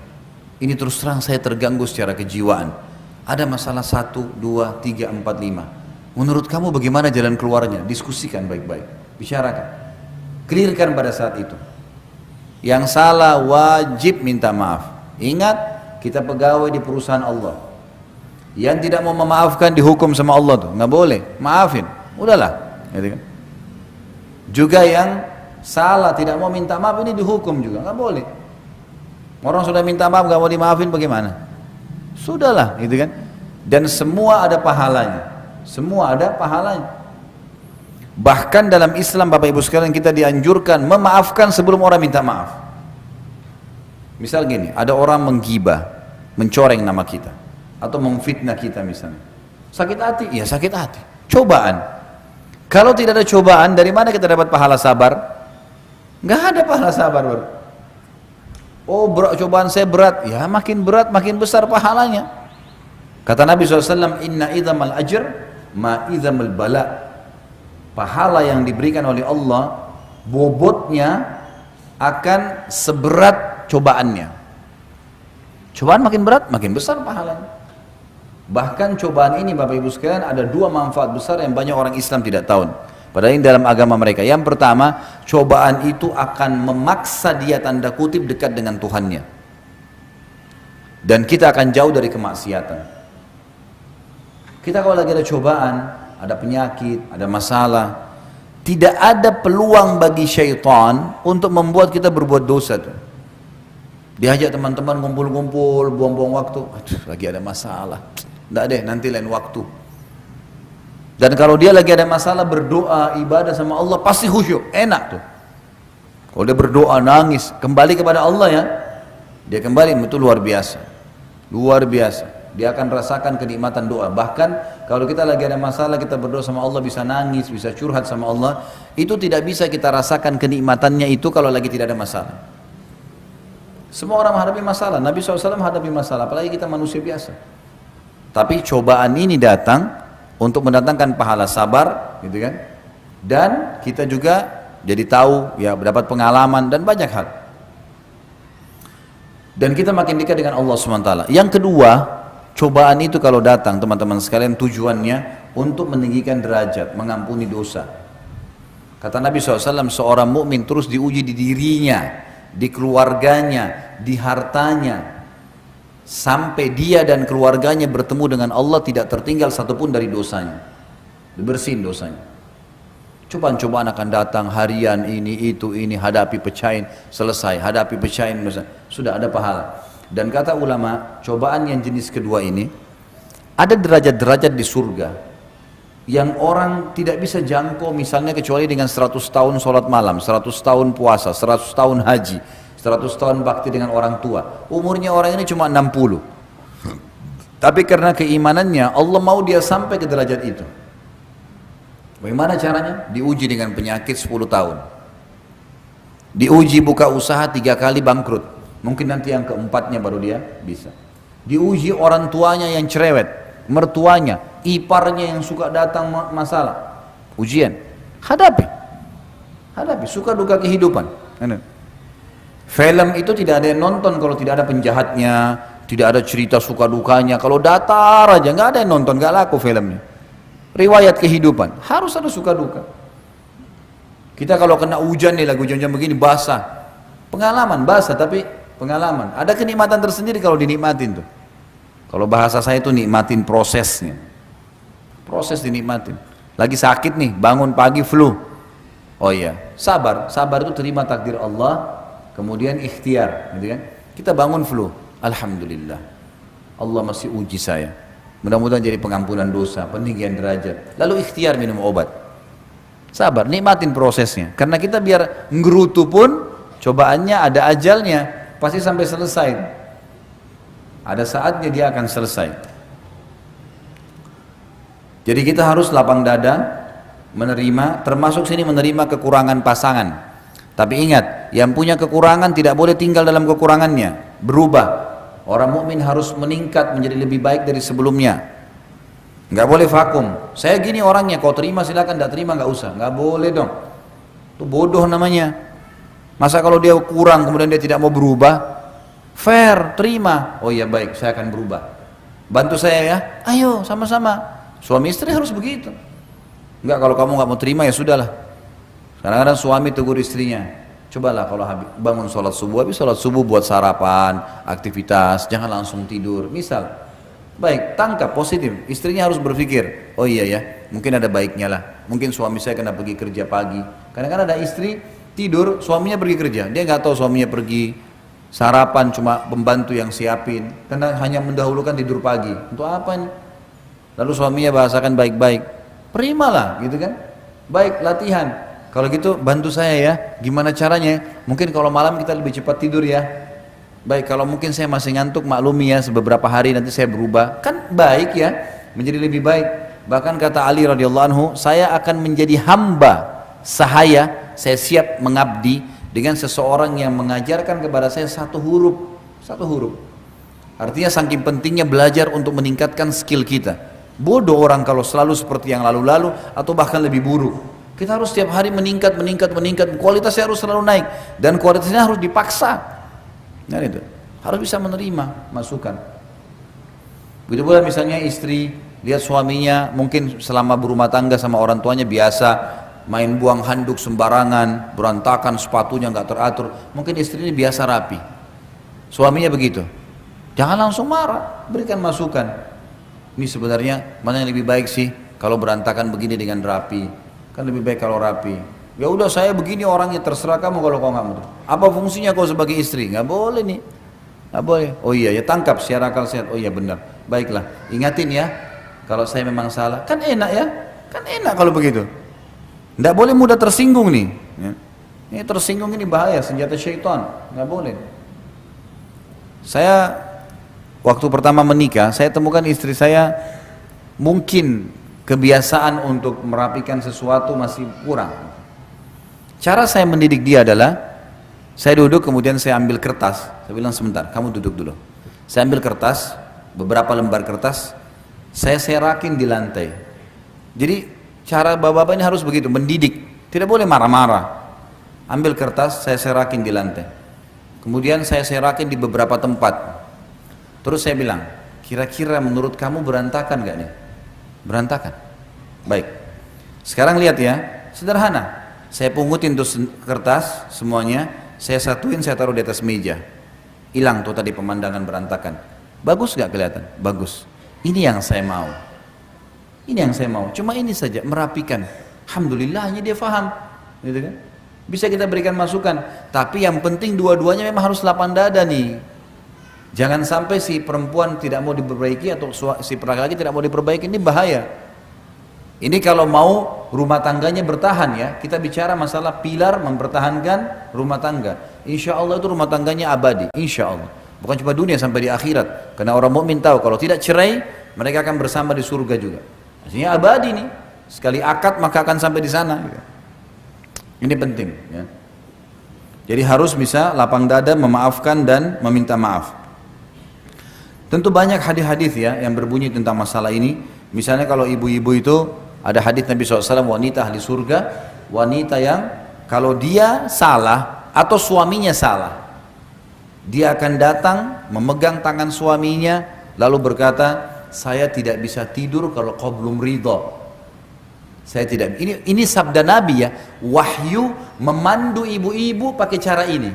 Ini terus terang saya terganggu secara kejiwaan. Ada masalah 1, 2, 3, 4, 5. Menurut kamu bagaimana jalan keluarnya? Diskusikan baik-baik, bicarakan, clearkan pada saat itu. Yang salah wajib minta maaf. Ingat, kita pegawai di perusahaan Allah. Yang tidak mau memaafkan dihukum sama Allah tuh, nggak boleh. Maafin, udahlah. Gitu kan? Juga yang salah tidak mau minta maaf ini dihukum juga, nggak boleh. Orang sudah minta maaf nggak mau dimaafin bagaimana? Sudahlah, gitu kan? Dan semua ada pahalanya. Semua ada pahalanya. Bahkan dalam Islam Bapak Ibu sekalian kita dianjurkan memaafkan sebelum orang minta maaf. Misal gini, ada orang menggibah, mencoreng nama kita, atau memfitnah kita misalnya. Sakit hati? Ya sakit hati. Cobaan. Kalau tidak ada cobaan, dari mana kita dapat pahala sabar? Nggak ada pahala sabar. Oh cobaan saya berat, ya makin berat makin besar pahalanya. Kata Nabi SAW, inna idhamal ajr ma idhamal bala. Pahala yang diberikan oleh Allah bobotnya akan seberat cobaannya. Cobaan makin berat makin besar pahalanya. Bahkan cobaan ini Bapak Ibu sekalian ada 2 manfaat besar yang banyak orang Islam tidak tahu. Padahal ini dalam agama mereka. Yang pertama, cobaan itu akan memaksa dia tanda kutip dekat dengan Tuhannya. Dan kita akan jauh dari kemaksiatan. Kita kalau lagi ada cobaan, ada penyakit, ada masalah, Tidak ada peluang bagi syaitan untuk membuat kita berbuat dosa tuh. Diajak teman-teman ngumpul-ngumpul, buang-buang waktu. Aduh, lagi ada masalah. Nggak deh, nanti lain waktu. Dan kalau dia lagi ada masalah, berdoa, ibadah sama Allah, pasti khusyuk, enak tuh. Kalau dia berdoa, nangis, kembali kepada Allah ya, dia kembali, itu luar biasa. Luar biasa. Dia akan rasakan kenikmatan doa. Bahkan kalau kita lagi ada masalah, kita berdoa sama Allah, bisa nangis, bisa curhat sama Allah, itu tidak bisa kita rasakan kenikmatannya itu kalau lagi tidak ada masalah. Semua orang menghadapi masalah, Nabi SAW menghadapi masalah, apalagi kita manusia biasa. Tapi cobaan ini datang untuk mendatangkan pahala sabar, gitu kan? Dan kita juga jadi tahu, ya dapat pengalaman dan banyak hal. Dan kita makin dekat dengan Allah SWT. Yang kedua, cobaan itu kalau datang teman-teman sekalian tujuannya untuk meninggikan derajat, mengampuni dosa. Kata Nabi SAW, seorang mukmin terus diuji di dirinya, di keluarganya, di hartanya, sampai dia dan keluarganya bertemu dengan Allah tidak tertinggal satupun dari dosanya, dibersihin dosanya. Cobaan-cobaan akan datang harian, ini, hadapi pecahin, selesai, hadapi pecahin, sudah ada pahala. Dan kata ulama, cobaan yang jenis kedua ini, ada derajat-derajat di surga yang orang tidak bisa jangkau, misalnya kecuali dengan 100 tahun sholat malam, 100 tahun puasa, 100 tahun haji, 100 tahun bakti dengan orang tua. Umurnya orang ini cuma 60. Tapi karena keimanannya, Allah mau dia sampai ke derajat itu. Bagaimana caranya? Diuji dengan penyakit 10 tahun. Diuji buka usaha 3 kali bangkrut. Mungkin nanti yang keempatnya baru dia bisa. Diuji orang tuanya yang cerewet, mertuanya, iparnya yang suka datang masalah. Ujian. Hadapi. Hadapi, suka duka kehidupan. Film itu tidak ada yang nonton kalau tidak ada penjahatnya, tidak ada cerita suka dukanya. Kalau datar aja, nggak ada yang nonton, nggak laku filmnya. Riwayat kehidupan, harus ada suka duka. Kita kalau kena hujan nih, lagi hujan-hujan begini, basah. Pengalaman, basah tapi pengalaman. Ada kenikmatan tersendiri kalau dinikmatin tuh. Kalau bahasa saya itu nikmatin prosesnya. Proses dinikmatin. Lagi sakit nih, bangun pagi flu. Oh iya, sabar. Sabar itu terima takdir Allah. Kemudian ikhtiar, gitu kan? Kita bangun flu, alhamdulillah. Allah masih uji saya. Mudah-mudahan jadi pengampunan dosa, peninggian derajat. Lalu ikhtiar minum obat. Sabar, nikmatin prosesnya. Karena kita biar ngerutu pun, cobaannya ada ajalnya, pasti sampai selesai. Ada saatnya dia akan selesai. Jadi kita harus lapang dada, menerima, termasuk sini menerima kekurangan pasangan. Tapi ingat, yang punya kekurangan tidak boleh tinggal dalam kekurangannya, berubah. Orang mukmin harus meningkat menjadi lebih baik dari sebelumnya. Nggak boleh vakum. Saya gini orangnya, kau terima silakan, tidak terima nggak usah. Nggak boleh dong. Itu bodoh namanya. Masa kalau dia kurang kemudian dia tidak mau berubah? Fair, terima. Oh iya baik, saya akan berubah. Bantu saya ya. Ayo sama-sama. Suami istri harus begitu. Nggak, kalau kamu nggak mau terima ya sudahlah. Kadang-kadang suami tegur istrinya, cobalah kalau bangun sholat subuh, habis sholat subuh buat sarapan, aktivitas, jangan langsung tidur. Misal, baik, tangkap positif, istrinya harus berpikir, oh iya ya, mungkin ada baiknya lah, mungkin suami saya kena pergi kerja pagi. Kadang-kadang ada istri tidur, suaminya pergi kerja, dia nggak tahu suaminya pergi sarapan, cuma pembantu yang siapin, karena hanya mendahulukan tidur pagi. Untuk apa ini? Lalu suaminya bahasakan baik-baik, terimalah gitu kan, baik latihan. Kalau gitu bantu saya ya, gimana caranya? Mungkin kalau malam kita lebih cepat tidur ya. Baik, kalau mungkin saya masih ngantuk maklumi ya, beberapa hari nanti saya berubah. Kan baik ya, menjadi lebih baik. Bahkan kata Ali radhiyallahu anhu, saya akan menjadi hamba sahaya, saya siap mengabdi dengan seseorang yang mengajarkan kepada saya satu huruf. Artinya saking pentingnya belajar untuk meningkatkan skill kita. Bodoh orang kalau selalu seperti yang lalu-lalu atau bahkan lebih buruk. Kita harus setiap hari meningkat, kualitasnya harus selalu naik, dan kualitasnya harus dipaksa. Nah itu, harus bisa menerima masukan. Begitu pula misalnya istri, lihat suaminya mungkin selama berumah tangga sama orang tuanya biasa, main buang handuk sembarangan, berantakan sepatunya nggak teratur, mungkin istri ini biasa rapi. Suaminya begitu, jangan langsung marah, berikan masukan. Ini sebenarnya mana yang lebih baik sih, kalau berantakan begini dengan rapi. Kan lebih baik kalau rapi. Ya udah saya begini orangnya, terserah kamu kalau kau nggak mau. Apa fungsinya kau sebagai istri? Nggak boleh nih. Nggak boleh. Oh iya ya, tangkap secara akal sehat. Oh iya benar. Baiklah. Ingatin ya, kalau saya memang salah. Kan enak ya. Kan enak kalau begitu. Nggak boleh mudah tersinggung nih. Ya. Ini tersinggung ini bahaya, senjata syaitan. Nggak boleh. Saya waktu pertama menikah, saya temukan istri saya mungkin kebiasaan untuk merapikan sesuatu masih kurang. Cara saya mendidik dia adalah, saya duduk kemudian saya ambil kertas. Saya bilang sebentar, kamu duduk dulu. Saya ambil kertas, beberapa lembar kertas, saya serakin di lantai. Jadi cara bapak-bapak ini harus begitu, mendidik. Tidak boleh marah-marah. Ambil kertas, saya serakin di lantai. Kemudian saya serakin di beberapa tempat. Terus saya bilang, kira-kira menurut kamu berantakan gak nih? Berantakan. Baik. Sekarang lihat ya, sederhana. Saya pungutin tuh kertas semuanya, saya satuin, saya taruh di atas meja. Hilang tuh tadi pemandangan berantakan. Bagus gak kelihatan? Bagus. Ini yang saya mau. Ini yang saya mau. Cuma ini saja, merapikan. Alhamdulillahnya dia faham. Gitu kan? Bisa kita berikan masukan. Tapi yang penting dua-duanya memang harus lapang dada nih. Jangan sampai si perempuan tidak mau diperbaiki atau si laki-laki tidak mau diperbaiki, ini bahaya. Ini kalau mau rumah tangganya bertahan ya, kita bicara masalah pilar mempertahankan rumah tangga. Insya Allah itu rumah tangganya abadi, insya Allah. Bukan cuma dunia, sampai di akhirat. Karena orang mukmin tahu kalau tidak cerai, mereka akan bersama di surga juga. Artinya abadi nih. Sekali akad maka akan sampai di sana. Ini penting. Ya. Jadi harus bisa lapang dada, memaafkan dan meminta maaf. Tentu banyak hadis-hadis ya yang berbunyi tentang masalah ini. Misalnya kalau ibu-ibu itu, ada hadis Nabi SAW, wanita ahli surga, wanita yang kalau dia salah atau suaminya salah, dia akan datang memegang tangan suaminya lalu berkata, saya tidak bisa tidur kalau kau belum ridho. Saya tidak. Ini sabda Nabi ya, wahyu memandu ibu-ibu pakai cara ini.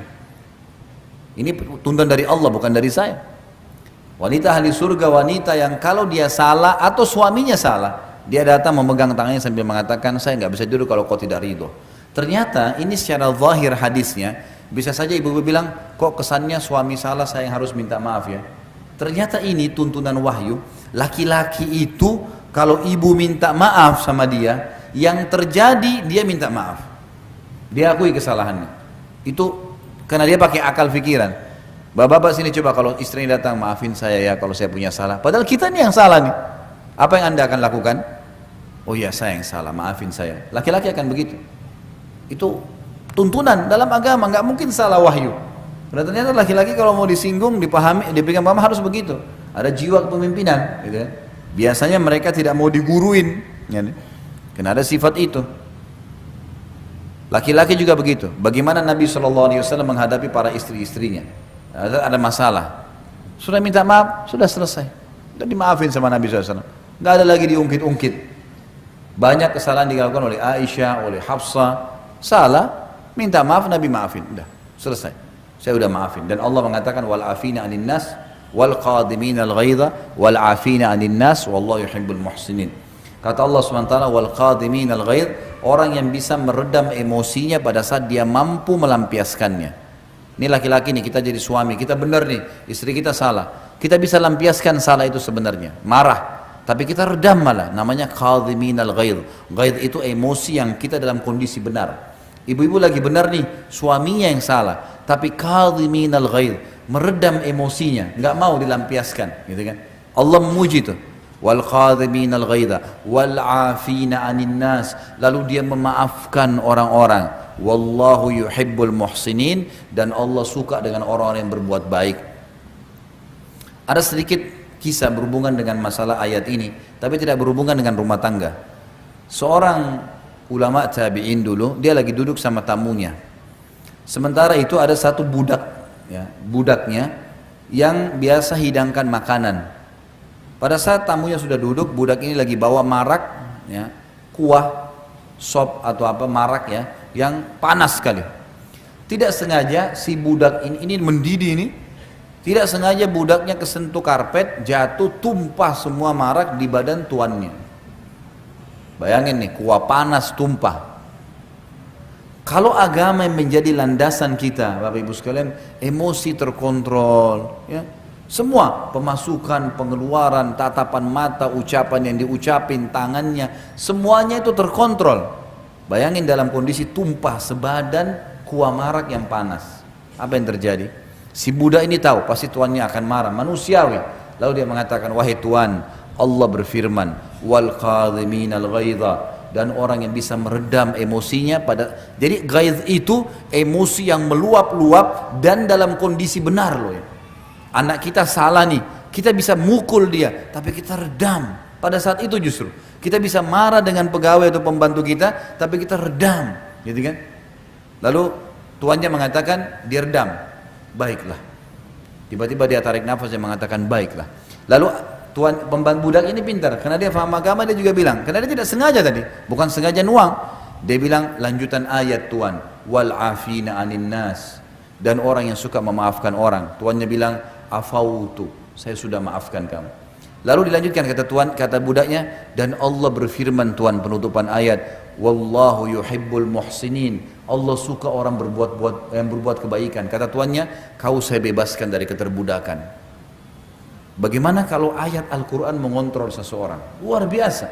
Ini tuntunan dari Allah, bukan dari saya. Wanita ahli surga, wanita yang kalau dia salah atau suaminya salah, dia datang memegang tangannya sambil mengatakan, saya nggak bisa tidur kalau kau tidak ridho. Ternyata ini secara zahir hadisnya, bisa saja ibu-ibu bilang, kok kesannya suami salah saya yang harus minta maaf ya. Ternyata ini tuntunan wahyu, laki-laki itu kalau ibu minta maaf sama dia, yang terjadi dia minta maaf. Dia akui kesalahannya. Itu karena dia pakai akal pikiran. Bapak-bapak sini coba kalau istrinya datang, maafin saya ya kalau saya punya salah. Padahal kita nih yang salah nih. Apa yang anda akan lakukan? Oh iya saya yang salah, maafin saya. Laki-laki akan begitu. Itu tuntunan dalam agama, nggak mungkin salah wahyu. Karena ternyata laki-laki kalau mau disinggung, dipahami, diberikan paham harus begitu. Ada jiwa kepemimpinan. Gitu. Biasanya mereka tidak mau diguruin, ya, karena ada sifat itu. Laki-laki juga begitu. Bagaimana Nabi SAW menghadapi para istri-istrinya? Ada masalah, sudah minta maaf, sudah selesai, sudah dimaafin sama Nabi SAW. Nggak ada lagi diungkit-ungkit. Banyak kesalahan dilakukan oleh Aisyah, oleh Hafsah, salah, minta maaf, Nabi maafin, udah selesai. Saya udah maafin. Dan Allah mengatakan wal afina 'anil nas wal qadimin al-ghaidha wal afina 'anil nas wallahu yuhibbul muhsinin. Kata Allah SWT, wal qadimin al-ghaidh, orang yang bisa meredam emosinya pada saat dia mampu melampiaskannya. Ini laki-laki nih, kita jadi suami, kita benar nih, istri kita salah. Kita bisa lampiaskan salah itu sebenarnya, marah. Tapi kita redam malah, namanya qadimin al-ghaidh. Ghaidh itu emosi yang kita dalam kondisi benar. Ibu-ibu lagi benar nih, suaminya yang salah. Tapi qadimin al-ghaidh, meredam emosinya, nggak mau dilampiaskan, gitu kan? Allah memuji itu. Wal qadimin al-ghaidha wal afina 'anil nas, lalu dia memaafkan orang-orang. Wallahu yuhibbul muhsinin, dan Allah suka dengan orang-orang yang berbuat baik. Ada sedikit kisah berhubungan dengan masalah ayat ini, tapi tidak berhubungan dengan rumah tangga. Seorang ulama tabi'in dulu, dia lagi duduk sama tamunya. Sementara itu ada satu budak, ya, budaknya yang biasa hidangkan makanan. Pada saat tamunya sudah duduk, budak ini lagi bawa marak, ya, kuah, sop atau apa marak ya, yang panas sekali. Tidak sengaja si budak ini mendidih ini, tidak sengaja budaknya kesentuh karpet, jatuh, tumpah semua marak di badan tuannya. Bayangin nih, kuah panas tumpah. Kalau agama yang menjadi landasan kita, Bapak Ibu sekalian, emosi terkontrol, ya. Semua pemasukan, pengeluaran, tatapan mata, ucapan yang diucapin, tangannya, semuanya itu terkontrol. Bayangin dalam kondisi tumpah sebadan kuah marak yang panas. Apa yang terjadi? Si budak ini tahu pasti tuannya akan marah, manusiawi. Lalu dia mengatakan, wahai Tuan, Allah berfirman, wal qadhiminal ghaidha, dan orang yang bisa meredam emosinya pada. Jadi ghaidh itu emosi yang meluap-luap dan dalam kondisi benar loh ya. Anak kita salah nih, kita bisa mukul dia, tapi kita redam. Pada saat itu justru kita bisa marah dengan pegawai atau pembantu kita, tapi kita redam, gitu kan? Lalu tuannya mengatakan dia redam, baiklah. Tiba-tiba dia tarik nafas dan mengatakan baiklah. Lalu tuan pembantu budak ini pintar, karena dia paham agama, dia juga bilang, karena dia tidak sengaja tadi, bukan sengaja nuang. Dia bilang lanjutan ayat Tuan, wal afina anin nas, dan orang yang suka memaafkan orang. Tuannya bilang afautu, saya sudah maafkan kamu. Lalu dilanjutkan kata Tuan, kata budaknya, dan Allah berfirman Tuan penutupan ayat, wallahu yuhibbul muhsinin, Allah suka orang berbuat kebaikan. Kata tuannya, kau saya bebaskan dari keterbudakan. Bagaimana kalau ayat Al-Quran mengontrol seseorang? Luar biasa.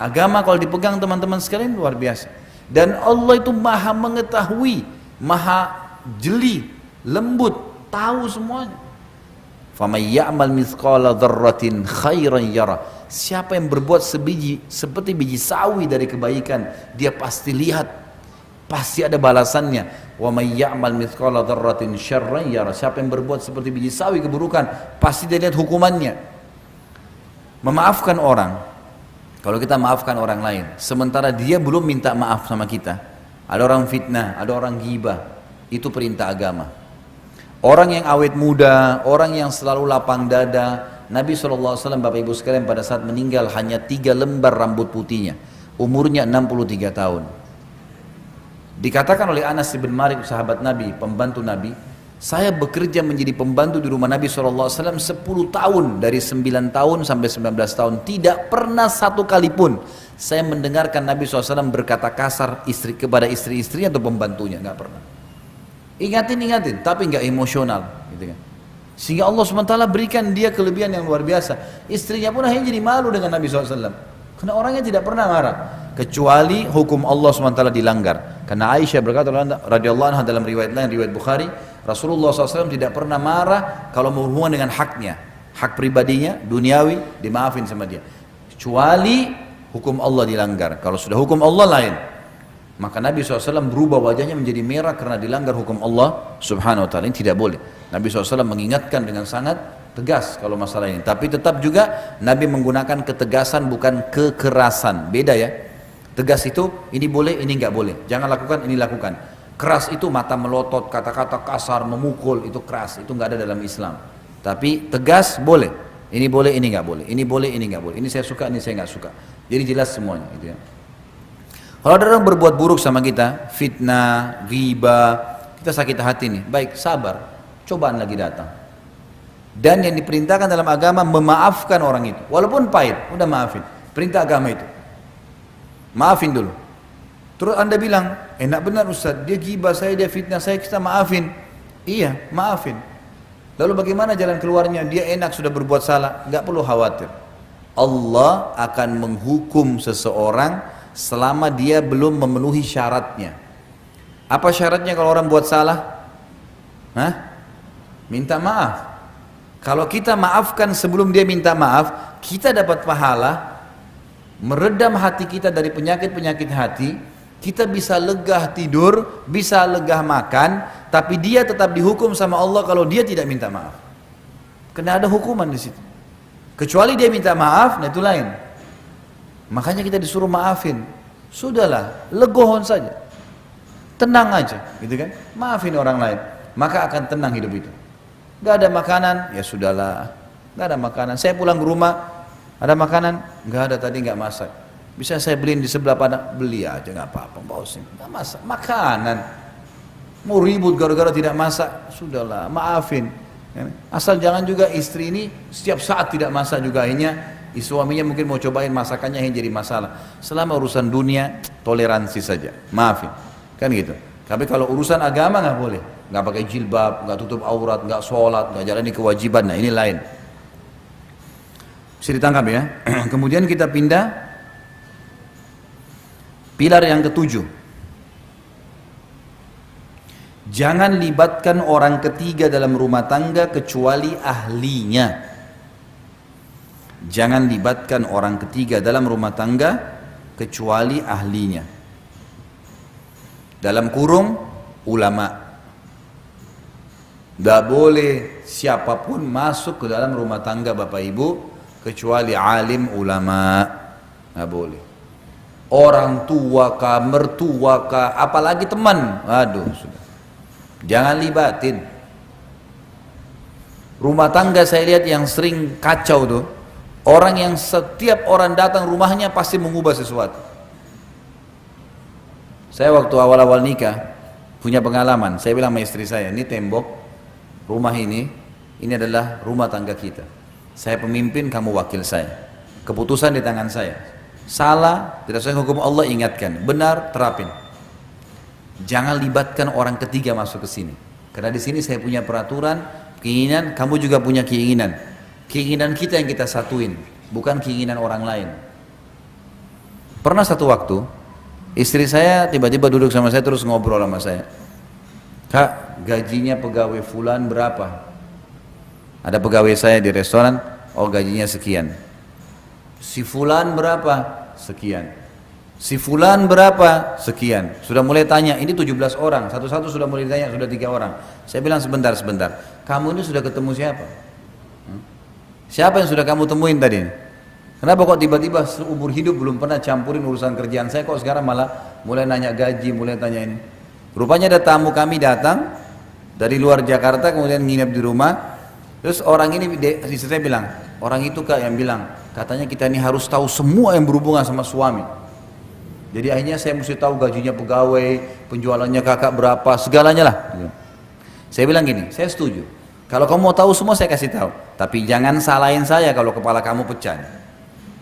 Agama kalau dipegang teman-teman sekalian luar biasa. Dan Allah itu maha mengetahui, maha jeli, lembut, tahu semuanya. فَمَنْ يَعْمَلْ مِثْقَالَ ذَرَّةٍ خَيْرًا يَرَى, siapa yang berbuat seperti biji sawi dari kebaikan, dia pasti lihat, pasti ada balasannya. وَمَنْ يَعْمَلْ مِثْقَالَ ذَرَّةٍ شَرًّا يَرَى, siapa yang berbuat seperti biji sawi keburukan, pasti dia lihat hukumannya. Memaafkan orang, kalau kita maafkan orang lain, sementara dia belum minta maaf sama kita, ada orang fitnah, ada orang ghibah, itu perintah agama. Orang yang awet muda, orang yang selalu lapang dada, Nabi SAW Bapak Ibu sekalian pada saat meninggal hanya 3 lembar rambut putihnya, umurnya 63 tahun. Dikatakan oleh Anas bin Malik, sahabat Nabi, pembantu Nabi, saya bekerja menjadi pembantu di rumah Nabi SAW 10 tahun, dari 9 tahun sampai 19 tahun, tidak pernah satu kali pun saya mendengarkan Nabi SAW berkata kasar kepada istri-istri atau pembantunya, nggak pernah. Ingatin, tapi nggak emosional, gitu kan. Sehingga Allah SWT berikan dia kelebihan yang luar biasa. Istrinya pun akhirnya jadi malu dengan Nabi SAW, karena orangnya tidak pernah marah, kecuali hukum Allah SWT dilanggar. Karena Aisyah berkata radhiyallahu anha dalam riwayat lain, riwayat Bukhari, Rasulullah SAW tidak pernah marah kalau berhubungan dengan haknya, hak pribadinya, duniawi, dimaafin sama dia, kecuali hukum Allah dilanggar. Kalau sudah hukum Allah lain, maka Nabi SAW berubah wajahnya menjadi merah karena dilanggar hukum Allah Subhanahu Wa Taala. Ini tidak boleh. Nabi SAW mengingatkan dengan sangat tegas kalau masalah ini. Tapi tetap juga Nabi menggunakan ketegasan bukan kekerasan. Beda ya. Tegas itu ini boleh, ini nggak boleh. Jangan lakukan, ini lakukan. Keras itu mata melotot, kata-kata kasar, memukul, itu keras. Itu nggak ada dalam Islam. Tapi tegas boleh. Ini boleh, ini nggak boleh. Ini boleh, ini nggak boleh. Ini saya suka, ini saya nggak suka. Jadi jelas semuanya. Gitu ya. Kalau ada orang berbuat buruk sama kita, fitnah, ghibah, kita sakit hati nih, baik, sabar, cobaan lagi datang. Dan yang diperintahkan dalam agama memaafkan orang itu, walaupun pahit, udah maafin. Perintah agama itu, maafin dulu. Terus anda bilang, enak benar Ustaz, dia ghibah saya, dia fitnah saya, kita maafin. Iya, maafin. Lalu bagaimana jalan keluarnya? Dia enak sudah berbuat salah, nggak perlu khawatir. Allah akan menghukum seseorang selama dia belum memenuhi syaratnya. Apa syaratnya kalau orang buat salah? Minta maaf. Kalau kita maafkan sebelum dia minta maaf, kita dapat pahala, meredam hati kita dari penyakit-penyakit hati, kita bisa legah tidur, bisa legah makan, tapi dia tetap dihukum sama Allah kalau dia tidak minta maaf. Karena ada hukuman di situ. Kecuali dia minta maaf, nah itu lain. Makanya kita disuruh maafin. Sudahlah, legohon saja, tenang aja, gitu kan? Maafin orang lain, maka akan tenang hidup itu. Gak ada makanan, ya sudahlah. Gak ada makanan. Saya pulang ke rumah, ada makanan? Gak ada, tadi gak masak. Bisa saya beliin di sebelah Padang? Beli aja, gak apa-apa. Gak masak, makanan. Mau ribut gara-gara tidak masak? Sudahlah, maafin. Asal jangan juga istri ini setiap saat tidak masak juga, akhirnya Suaminya mungkin mau cobain masakannya yang jadi masalah. Selama urusan dunia, toleransi saja. Maafin. Kan gitu. Tapi kalau urusan agama nggak boleh. Nggak pakai jilbab, nggak tutup aurat, nggak sholat, nggak jalani kewajiban. Nah ini lain. Bisa ditangkap ya. Kemudian kita pindah. Pilar yang ketujuh. Jangan libatkan orang ketiga dalam rumah tangga kecuali ahlinya. Jangan libatkan orang ketiga dalam rumah tangga kecuali ahlinya. Dalam kurung ulama. Tidak boleh siapapun masuk ke dalam rumah tangga Bapak Ibu kecuali alim ulama. Tidak boleh. Orang tua kah, mertua kah, apalagi teman. Aduh sudah. Jangan libatin. Rumah tangga saya lihat yang sering kacau tuh, orang yang setiap orang datang rumahnya pasti mengubah sesuatu. Saya waktu awal-awal nikah punya pengalaman. Saya bilang sama istri saya, ini tembok rumah ini adalah rumah tangga kita. Saya pemimpin, kamu wakil saya. Keputusan di tangan saya. Salah, tidak sesuai hukum Allah, ingatkan. Benar, terapin. Jangan libatkan orang ketiga masuk ke sini. Karena di sini saya punya peraturan, keinginan, kamu juga punya keinginan. Keinginan kita yang kita satuin, bukan keinginan orang lain. Pernah satu waktu, istri saya tiba-tiba duduk sama saya terus ngobrol sama saya. Kak, gajinya pegawai fulan berapa? Ada pegawai saya di restoran, oh gajinya sekian. Si fulan berapa? Sekian. Si fulan berapa? Sekian. Sudah mulai tanya, ini 17 orang, satu-satu sudah mulai tanya, sudah 3 orang. Saya bilang sebentar. Kamu ini sudah ketemu siapa? Siapa yang sudah kamu temuin tadi? Kenapa kok tiba-tiba seumur hidup belum pernah campurin urusan kerjaan saya, kok sekarang malah mulai nanya gaji, mulai tanya ini? Rupanya ada tamu kami datang dari luar Jakarta, kemudian nginep di rumah. Terus orang ini, istri saya bilang, orang itu Kak yang bilang, katanya kita ini harus tahu semua yang berhubungan sama suami. Jadi akhirnya saya mesti tahu gajinya pegawai, penjualannya kakak berapa, segalanya lah. Saya bilang gini, saya setuju. Kalau kamu mau tahu semua saya kasih tahu. Tapi jangan salahin saya kalau kepala kamu pecah.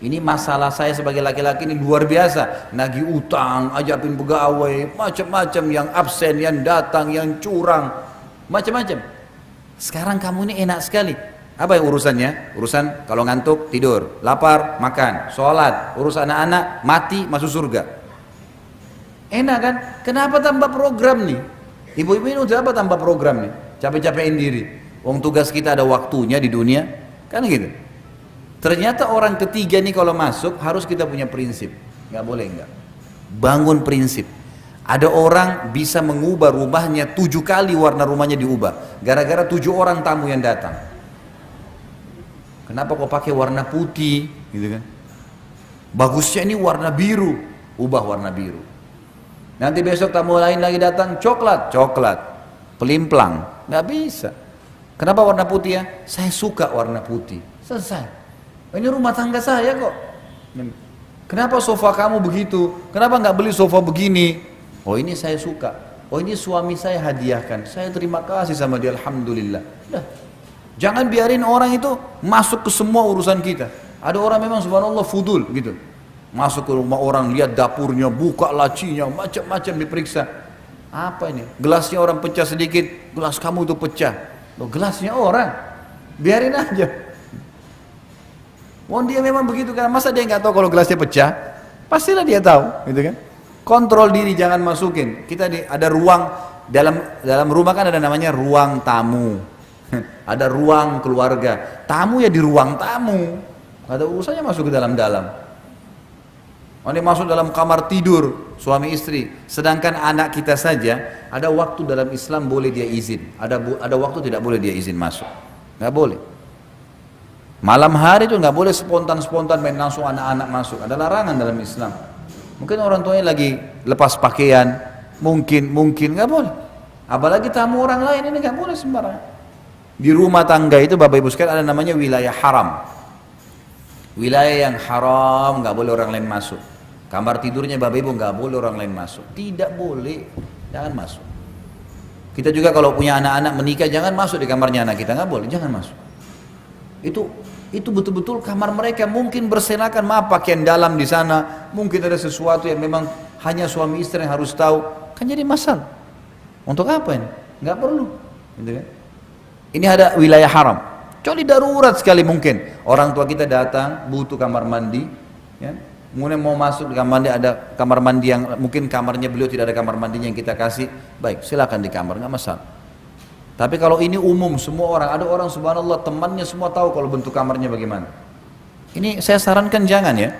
Ini masalah saya sebagai laki-laki ini luar biasa. Nagih utang, ajakin pegawai, macam-macam, yang absen, yang datang, yang curang, macam-macam. Sekarang kamu ini enak sekali. Apa yang urusannya? Urusan kalau ngantuk tidur, lapar makan, sholat, urus anak-anak, mati masuk surga. Enak kan? Kenapa tambah program nih? Ibu-ibu ini udah apa tambah program nih? Capek-capekin diri. Wong tugas kita ada waktunya di dunia, kan gitu. Ternyata orang ketiga nih kalau masuk harus kita punya prinsip. Nggak boleh nggak. Bangun prinsip. Ada orang bisa mengubah rumahnya 7 kali warna rumahnya diubah. Gara-gara 7 orang tamu yang datang. Kenapa kok pakai warna putih? Gitu kan? Bagusnya ini warna biru. Ubah warna biru. Nanti besok tamu lain lagi datang, coklat. Pelimplang. Nggak bisa. Kenapa warna putih ya? Saya suka warna putih. Selesai. Ini rumah tangga saya kok. Kenapa sofa kamu begitu? Kenapa nggak beli sofa begini? Oh ini saya suka. Oh ini suami saya hadiahkan. Saya terima kasih sama dia, alhamdulillah. Dah. Jangan biarin orang itu masuk ke semua urusan kita. Ada orang memang subhanallah fudul gitu. Masuk ke rumah orang, lihat dapurnya, buka lacinya, macam-macam diperiksa. Apa ini? Gelasnya orang pecah sedikit, gelas kamu itu pecah. Loh, gelasnya orang, biarin aja. Wong dia memang begitu kan, masa dia nggak tahu kalau gelasnya pecah? Pastilah dia tahu, gitu kan? Kontrol diri, jangan masukin. Kita ada ruang dalam rumah kan ada namanya ruang tamu, ada ruang keluarga. Tamu ya di ruang tamu, ada urusannya masuk ke dalam-dalam. Ini masuk dalam kamar tidur suami istri. Sedangkan anak kita saja ada waktu dalam Islam boleh dia izin. Ada waktu tidak boleh dia izin masuk. Nggak boleh. Malam hari itu nggak boleh spontan main langsung anak-anak masuk. Ada larangan dalam Islam. Mungkin orang tuanya lagi lepas pakaian, mungkin nggak boleh. Apalagi tamu orang lain ini nggak boleh sembarangan. Di rumah tangga itu Bapak Ibu sekalian ada namanya wilayah haram. Wilayah yang haram nggak boleh orang lain masuk. Kamar tidurnya Bapak Ibu nggak boleh orang lain masuk. Tidak boleh, jangan masuk. Kita juga kalau punya anak-anak menikah jangan masuk di kamarnya anak kita, nggak boleh, jangan masuk. Itu itu betul-betul kamar mereka, mungkin berserakan, maaf pakaian dalam di sana, mungkin ada sesuatu yang memang hanya suami istri yang harus tahu, kan jadi masalah. Untuk apa ini? Nggak perlu, gitu kan? Ini ada wilayah haram. Kecuali darurat sekali mungkin orang tua kita datang butuh kamar mandi, ya. Kemudian mau masuk di kamar mandi, ada kamar mandi yang mungkin kamarnya beliau tidak ada kamar mandinya yang kita kasih, baik silakan di kamar, nggak masalah. Tapi kalau ini umum semua orang, ada orang subhanallah temannya semua tahu kalau bentuk kamarnya bagaimana. Ini saya sarankan jangan ya.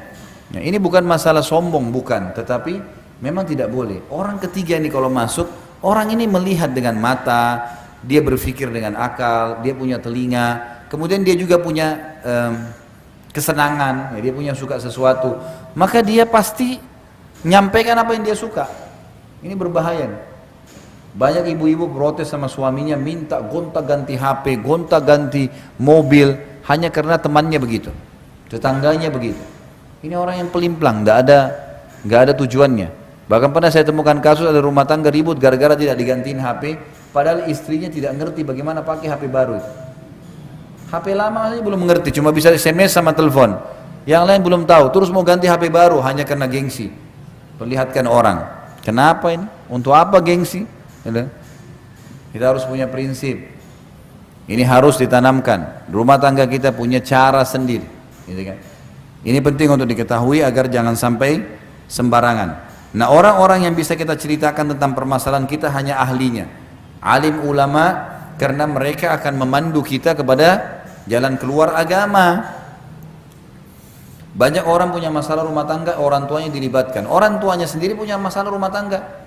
Nah, ini bukan masalah sombong, bukan, tetapi memang tidak boleh. Orang ketiga ini kalau masuk, orang ini melihat dengan mata, dia berpikir dengan akal, dia punya telinga, kemudian dia juga punya kesenangan, ya, dia punya suka sesuatu, maka dia pasti nyampaikan apa yang dia suka. Ini berbahaya nih. Banyak ibu-ibu protes sama suaminya, minta gonta-ganti HP, gonta-ganti mobil, hanya karena temannya begitu, tetangganya begitu. Ini orang yang pelimplang, nggak ada tujuannya. Bahkan pernah saya temukan kasus ada rumah tangga ribut gara-gara tidak digantiin HP, padahal istrinya tidak ngerti bagaimana pakai HP baru itu. HP lama aja belum mengerti, cuma bisa SMS sama telepon. Yang lain belum tahu, terus mau ganti HP baru hanya karena gengsi. Perlihatkan orang. Kenapa ini? Untuk apa gengsi? Kita harus punya prinsip. Ini harus ditanamkan. Rumah tangga kita punya cara sendiri. Gitu kan? Ini penting untuk diketahui agar jangan sampai sembarangan. Nah, orang-orang yang bisa kita ceritakan tentang permasalahan kita hanya ahlinya. Alim ulama, karena mereka akan memandu kita kepada jalan keluar agama. Banyak orang punya masalah rumah tangga, orang tuanya dilibatkan. Orang tuanya sendiri punya masalah rumah tangga.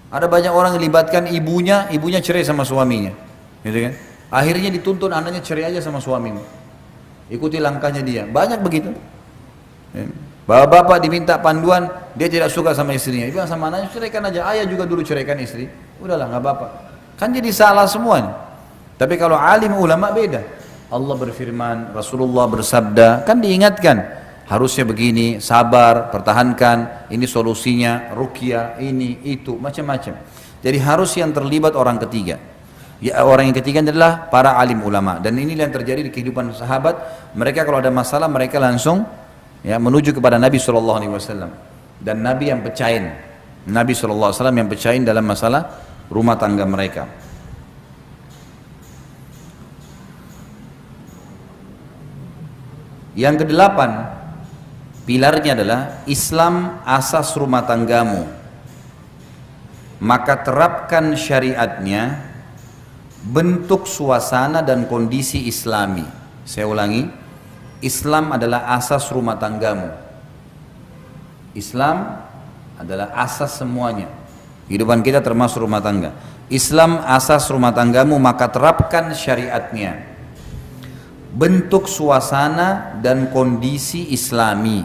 Ada banyak orang yang dilibatkan ibunya cerai sama suaminya, gitu kan? Akhirnya dituntun anaknya cerai aja sama suaminya. Ikuti langkahnya dia. Banyak begitu. Bapak-bapak diminta panduan, dia tidak suka sama istrinya. Dia bilang sama anaknya, ceraikan aja. Ayah juga dulu ceraikan istri. Udahlah, nggak apa-apa. Kan jadi salah semuanya. Tapi kalau alim ulama beda. Allah berfirman, Rasulullah bersabda, kan diingatkan, harusnya begini, sabar, pertahankan, ini solusinya, ruqyah, ini, itu, macam-macam. Jadi harus yang terlibat orang ketiga. Ya, orang yang ketiga adalah para alim ulama. Dan ini yang terjadi di kehidupan sahabat. Mereka kalau ada masalah, mereka langsung ya, menuju kepada Nabi SAW. Dan Nabi yang pecahin. Nabi SAW yang pecahin dalam masalah rumah tangga mereka. Yang kedelapan, pilarnya adalah Islam asas rumah tanggamu. Maka terapkan syariatnya, bentuk suasana dan kondisi islami. Saya ulangi, Islam adalah asas rumah tanggamu. Islam adalah asas semuanya. Kehidupan kita termasuk rumah tangga. Islam asas rumah tanggamu, maka terapkan syariatnya. Bentuk suasana dan kondisi islami.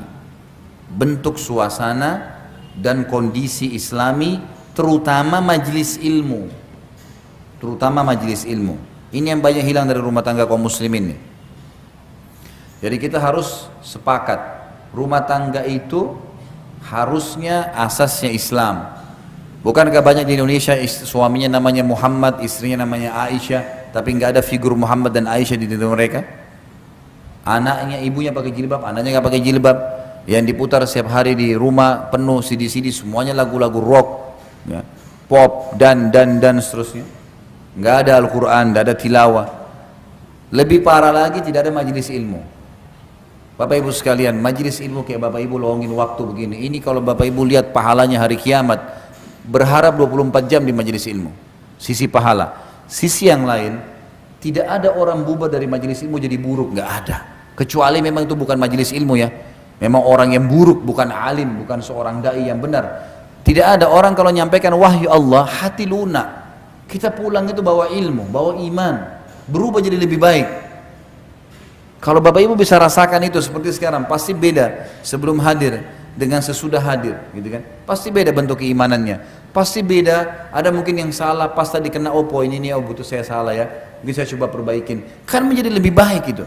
Bentuk suasana dan kondisi islami, terutama majelis ilmu. Terutama majelis ilmu. Ini yang banyak hilang dari rumah tangga kaum muslimin nih. Jadi kita harus sepakat, rumah tangga itu harusnya asasnya Islam. Bukankah banyak di Indonesia suaminya namanya Muhammad, istrinya namanya Aisyah, tapi nggak ada figur Muhammad dan Aisyah di dalam mereka? Anaknya, ibunya pakai jilbab, anaknya nggak pakai jilbab. Yang diputar setiap hari di rumah penuh CD-CD, semuanya lagu-lagu rock, ya, pop dan seterusnya. Nggak ada Al-Quran, nggak ada tilawah. Lebih parah lagi, tidak ada majelis ilmu. Bapak Ibu sekalian, majelis ilmu kayak Bapak Ibu lowongin waktu begini. Ini kalau Bapak Ibu lihat pahalanya hari kiamat, berharap 24 jam di majelis ilmu. Sisi pahala. Sisi yang lain, tidak ada orang bubar dari majelis ilmu jadi buruk, nggak ada. Kecuali memang itu bukan majelis ilmu ya. Memang orang yang buruk, bukan alim, bukan seorang dai yang benar. Tidak ada orang kalau nyampaikan wahyu Allah, hati lunak. Kita pulang itu bawa ilmu, bawa iman, berubah jadi lebih baik. Kalau Bapak Ibu bisa rasakan itu seperti sekarang, pasti beda sebelum hadir dengan sesudah hadir, gitu kan? Pasti beda bentuk keimanannya, pasti beda. Ada mungkin yang salah, pas tadi kena poin ini, butuh saya salah ya, mungkin saya coba perbaikin, kan menjadi lebih baik itu.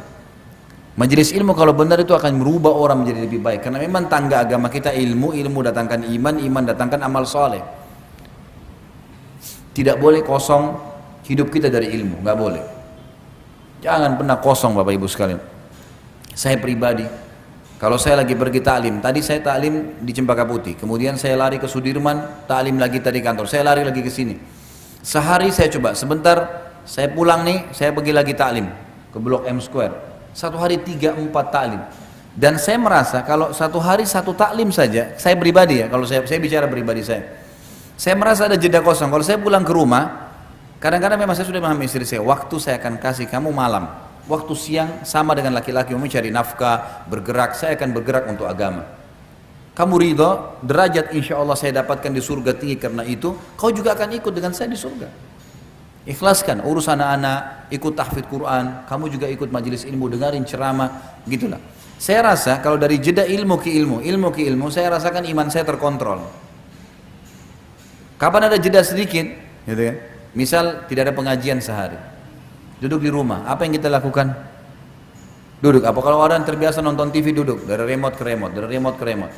Majelis ilmu kalau benar itu akan merubah orang menjadi lebih baik, karena memang tangga agama kita ilmu, ilmu datangkan iman, iman datangkan amal soleh. Tidak boleh kosong hidup kita dari ilmu, nggak boleh. Jangan pernah kosong Bapak Ibu sekalian. Saya pribadi, kalau saya lagi pergi taklim, tadi saya taklim di Cempaka Putih, kemudian saya lari ke Sudirman, taklim lagi tadi kantor, saya lari lagi ke sini. Sehari saya coba, sebentar saya pulang nih, saya pergi lagi taklim ke Blok M Square. Satu hari 3-4 taklim. Dan saya merasa kalau satu hari satu taklim saja, saya pribadi ya, kalau saya bicara pribadi saya merasa ada jeda kosong. Kalau saya pulang ke rumah, kadang-kadang memang saya sudah memahami istri saya, waktu saya akan kasih kamu malam, waktu siang sama dengan laki-laki mencari nafkah, bergerak, saya akan bergerak untuk agama. Kamu ridho, derajat insya Allah saya dapatkan di surga tinggi karena itu, kau juga akan ikut dengan saya di surga. Ikhlaskan, urus anak-anak, ikut tahfidz Quran, kamu juga ikut majelis ilmu, dengarin ceramah, gitulah. Saya rasa kalau dari jeda ilmu ke ilmu, saya rasakan iman saya terkontrol. Kapan ada jeda sedikit, gitu kan? Misal tidak ada pengajian sehari, duduk di rumah, apa yang kita lakukan? Duduk. Apa kalau orang terbiasa nonton TV duduk dari remote ke remote, dari remote ke remote.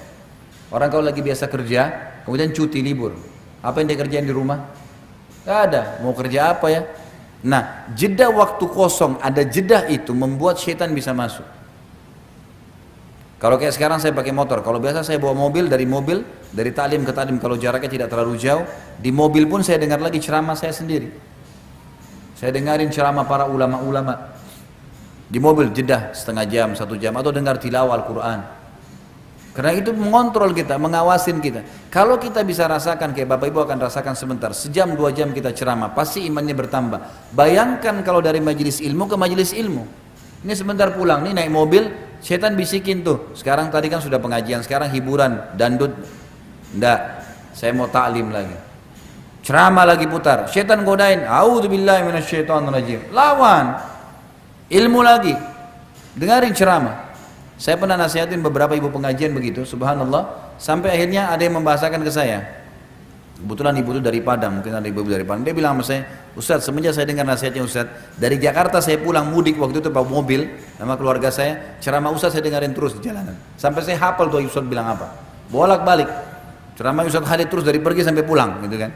Orang kalau lagi biasa kerja, kemudian cuti libur, apa yang dia kerjain di rumah? Gak ada. Mau kerja apa ya? Nah, jeda waktu kosong, ada jeda itu membuat syaitan bisa masuk. Kalau kayak sekarang saya pakai motor, kalau biasa saya bawa mobil, dari taklim ke taklim, kalau jaraknya tidak terlalu jauh, di mobil pun saya dengar lagi ceramah saya sendiri. Saya dengarin ceramah para ulama-ulama. Di mobil jeda setengah jam, 1 jam, atau dengar tilawah Al-Quran. Karena itu mengontrol kita, mengawasin kita. Kalau kita bisa rasakan, kayak Bapak Ibu akan rasakan sebentar, sejam 2 jam kita ceramah, pasti imannya bertambah. Bayangkan kalau dari majelis ilmu ke majelis ilmu. Ini sebentar pulang, nih naik mobil, setan bisikin tuh, sekarang tadi kan sudah pengajian, sekarang hiburan, dangdut, enggak, saya mau taklim lagi, ceramah lagi putar, setan godain, a'udzubillahi minasyaitonirrajim, lawan, ilmu lagi, dengarin ceramah. Saya pernah nasihatin beberapa ibu pengajian begitu, subhanallah, sampai akhirnya ada yang membahasakan ke saya. Kebetulan ibu itu dari Padang, mungkin ada ibu dari Padang. Dia bilang sama saya, Ustaz, semenjak saya dengar nasihatnya Ustaz, dari Jakarta saya pulang mudik waktu itu bawa mobil sama keluarga saya, ceramah Ustaz saya dengarin terus di jalanan. Sampai saya hafal tuh Ustaz bilang apa. Bolak-balik. Ceramah Ustaz Khalid terus dari pergi sampai pulang, gitu kan.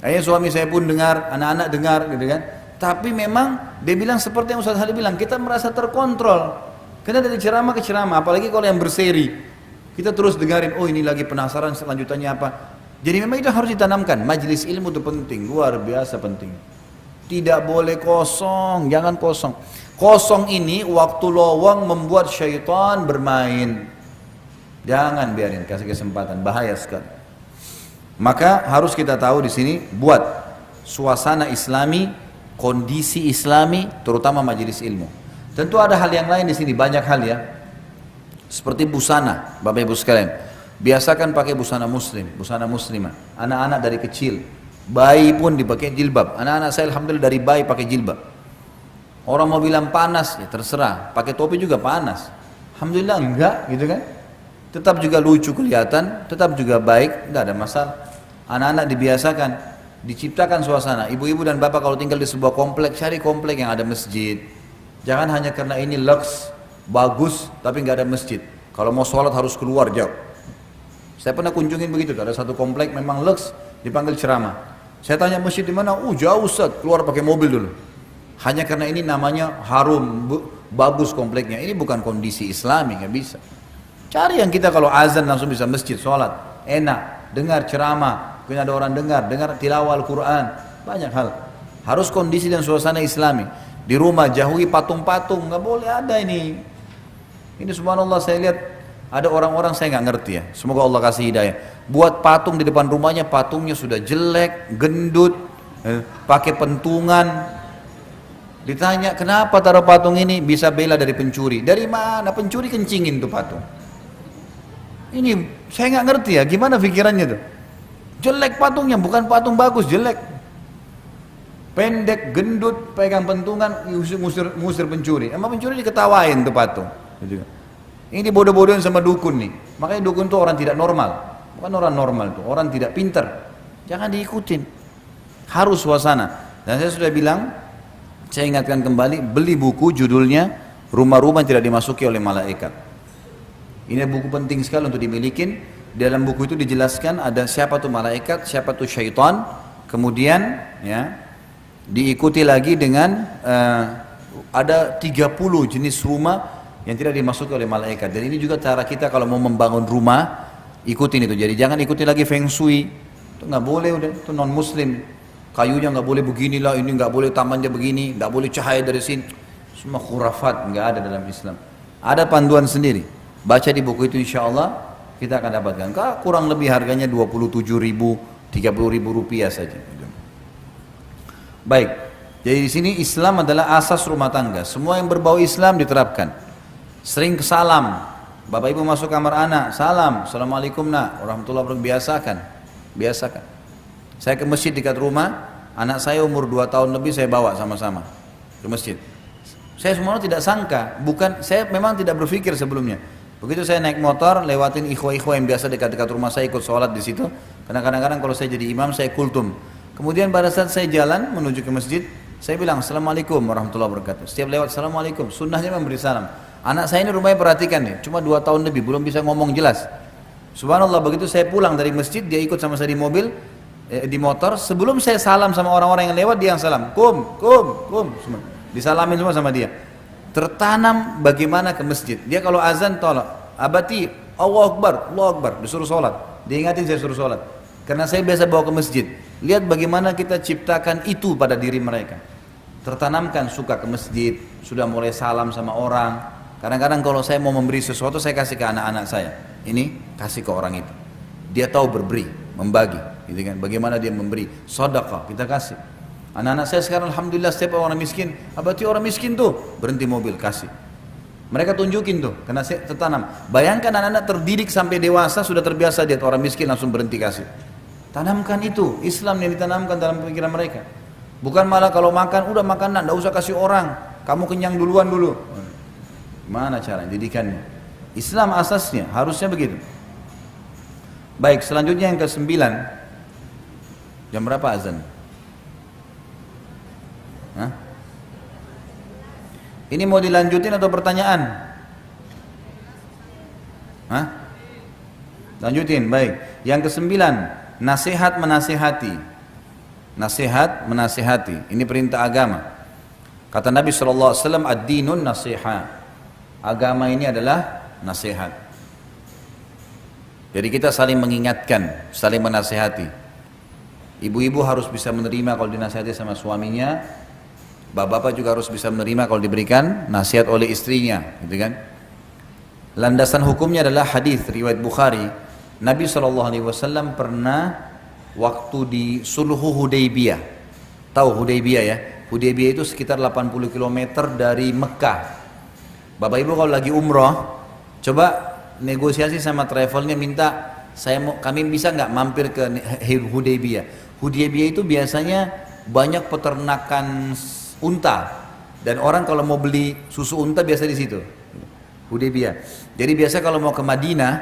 Akhirnya suami saya pun dengar, anak-anak dengar, gitu kan. Tapi memang dia bilang seperti yang Ustaz Khalid bilang, kita merasa terkontrol. Karena dari ceramah ke ceramah, apalagi kalau yang berseri, kita terus dengarin, oh ini lagi penasaran selanjutannya apa. Jadi memang itu harus ditanamkan, majelis ilmu itu penting, luar biasa penting. Tidak boleh kosong, jangan kosong. Kosong ini waktu lowong membuat syaitan bermain. Jangan biarin, kasih kesempatan, bahaya sekali. Maka harus kita tahu di sini, buat suasana islami, kondisi islami, terutama majelis ilmu. Tentu ada hal yang lain di sini, banyak hal ya. Seperti busana, Bapak Ibu sekalian. Biasakan pakai busana muslim, busana muslimah. Anak-anak dari kecil, bayi pun dipakai jilbab. Anak-anak saya alhamdulillah dari bayi pakai jilbab. Orang mau bilang panas, ya terserah. Pakai topi juga panas. Alhamdulillah enggak, gitu kan? Tetap juga lucu kelihatan, tetap juga baik, enggak ada masalah. Anak-anak dibiasakan, diciptakan suasana. Ibu-ibu dan bapak kalau tinggal di sebuah komplek, cari komplek yang ada masjid. Jangan hanya karena ini lux, bagus, tapi enggak ada masjid. Kalau mau sholat harus keluar jauh. Saya pernah kunjungin begitu, ada satu komplek memang lux, dipanggil ceramah. Saya tanya masjid di mana? Jauh Ustaz, keluar pakai mobil dulu. Hanya karena ini namanya harum, bagus kompleknya. Ini bukan kondisi Islami, nggak bisa. Cari yang kita kalau azan langsung bisa masjid, sholat, enak, dengar ceramah, mungkin ada orang dengar tilawah Al-Quran, banyak hal. Harus kondisi dan suasana Islami. Di rumah jauhi patung-patung, nggak boleh ada ini. Ini subhanallah saya lihat. Ada orang-orang saya nggak ngerti ya, semoga Allah kasih hidayah. Buat patung di depan rumahnya, patungnya sudah jelek, gendut, pakai pentungan. Ditanya, kenapa taruh patung ini? Bisa bela dari pencuri. Dari mana? Pencuri kencingin tuh patung. Ini saya nggak ngerti ya, gimana pikirannya tuh? Jelek patungnya, bukan patung bagus, jelek. Pendek, gendut, pegang pentungan, ngusir pencuri. Emang pencuri diketawain tuh patung. Ini dibodoh-bodohin sama dukun nih. Makanya dukun tuh orang tidak normal. Bukan orang normal tuh, orang tidak pintar. Jangan diikutin. Harus suasana. Dan saya sudah bilang, saya ingatkan kembali, beli buku judulnya Rumah-rumah yang tidak dimasuki oleh malaikat. Ini buku penting sekali untuk dimilikin. Dalam buku itu dijelaskan ada siapa tuh malaikat, siapa tuh syaitan. Kemudian ya diikuti lagi dengan ada 30 jenis rumah yang tidak dimasuki oleh malaikat. Dan ini juga cara kita kalau mau membangun rumah, ikutin itu. Jadi jangan ikuti lagi feng shui, itu nggak boleh, udah itu non muslim. Kayunya nggak boleh beginilah, ini nggak boleh, tamannya begini, nggak boleh cahaya dari sini. Semua khurafat, nggak ada dalam Islam. Ada panduan sendiri. Baca di buku itu, insya Allah kita akan dapatkan. Kurang lebih harganya 27.000, 30.000 rupiah saja. Baik, jadi di sini Islam adalah asas rumah tangga. Semua yang berbau Islam diterapkan. Sering salam, bapak ibu masuk kamar anak, salam, assalamualaikum nak, warahmatullahi wabarakatuh, biasakan, biasakan. Saya ke masjid dekat rumah, anak saya umur 2 tahun lebih saya bawa sama-sama ke masjid. Saya semuanya tidak sangka, saya memang tidak berpikir sebelumnya. Begitu saya naik motor, lewatin ikhwah-ikhwah yang biasa dekat-dekat rumah saya, ikut sholat di situ. Karena kadang-kadang kalau saya jadi imam, saya kultum. Kemudian pada saat saya jalan menuju ke masjid, saya bilang assalamualaikum warahmatullahi wabarakatuh. Setiap lewat assalamualaikum, sunnahnya memberi salam. Anak saya ini rumahnya perhatikan nih, cuma 2 tahun lebih, belum bisa ngomong jelas. Subhanallah, begitu saya pulang dari masjid, dia ikut sama saya di mobil, di motor. Sebelum saya salam sama orang-orang yang lewat, dia yang salam, kum, semua. Disalamin semua sama dia. Tertanam bagaimana ke masjid. Dia kalau azan tolak, abati, Allahu Akbar, disuruh sholat. Dia ingatin saya suruh sholat. Karena saya biasa bawa ke masjid. Lihat bagaimana kita ciptakan itu pada diri mereka. Tertanamkan suka ke masjid, sudah mulai salam sama orang. Kadang-kadang kalau saya mau memberi sesuatu, saya kasih ke anak-anak saya. Ini kasih ke orang itu. Dia tahu berberi, membagi, gitu kan? Bagaimana dia memberi, sedekah, kita kasih. Anak-anak saya sekarang alhamdulillah setiap orang miskin, abati orang miskin tuh, berhenti mobil, kasih. Mereka tunjukin tuh, karena saya tertanam. Bayangkan anak-anak terdidik sampai dewasa, sudah terbiasa lihat orang miskin langsung berhenti kasih. Tanamkan itu, Islam yang ditanamkan dalam pikiran mereka. Bukan malah kalau makan, udah makan nak, tidak usah kasih orang, kamu kenyang duluan dulu. Mana cara didikannya? Islam asasnya harusnya begitu. Baik, selanjutnya yang ke-9. Jam berapa azan? Hah? Ini mau dilanjutin atau pertanyaan? Hah? Lanjutin, baik. Yang ke-9, nasihat menasihati. Nasihat menasihati. Ini perintah agama. Kata Nabi SAW, ad-dinun nasihat. Agama ini adalah nasihat. Jadi kita saling mengingatkan, saling menasihati. Ibu-ibu harus bisa menerima kalau dinasihati sama suaminya. Bapak-bapak juga harus bisa menerima kalau diberikan nasihat oleh istrinya, gitu kan? Landasan hukumnya adalah hadis riwayat Bukhari. Nabi SAW pernah waktu di Sulhu Hudaybiyah. Tahu Hudaybiyah ya? Hudaybiyah itu sekitar 80 km dari Mekah. Bapak Ibu kalau lagi umroh, coba negosiasi sama travelnya, minta kami bisa nggak mampir ke Hudaybiyah. Hudaybiyah itu biasanya banyak peternakan unta, dan orang kalau mau beli susu unta biasa di situ. Hudaybiyah. Jadi biasa kalau mau ke Madinah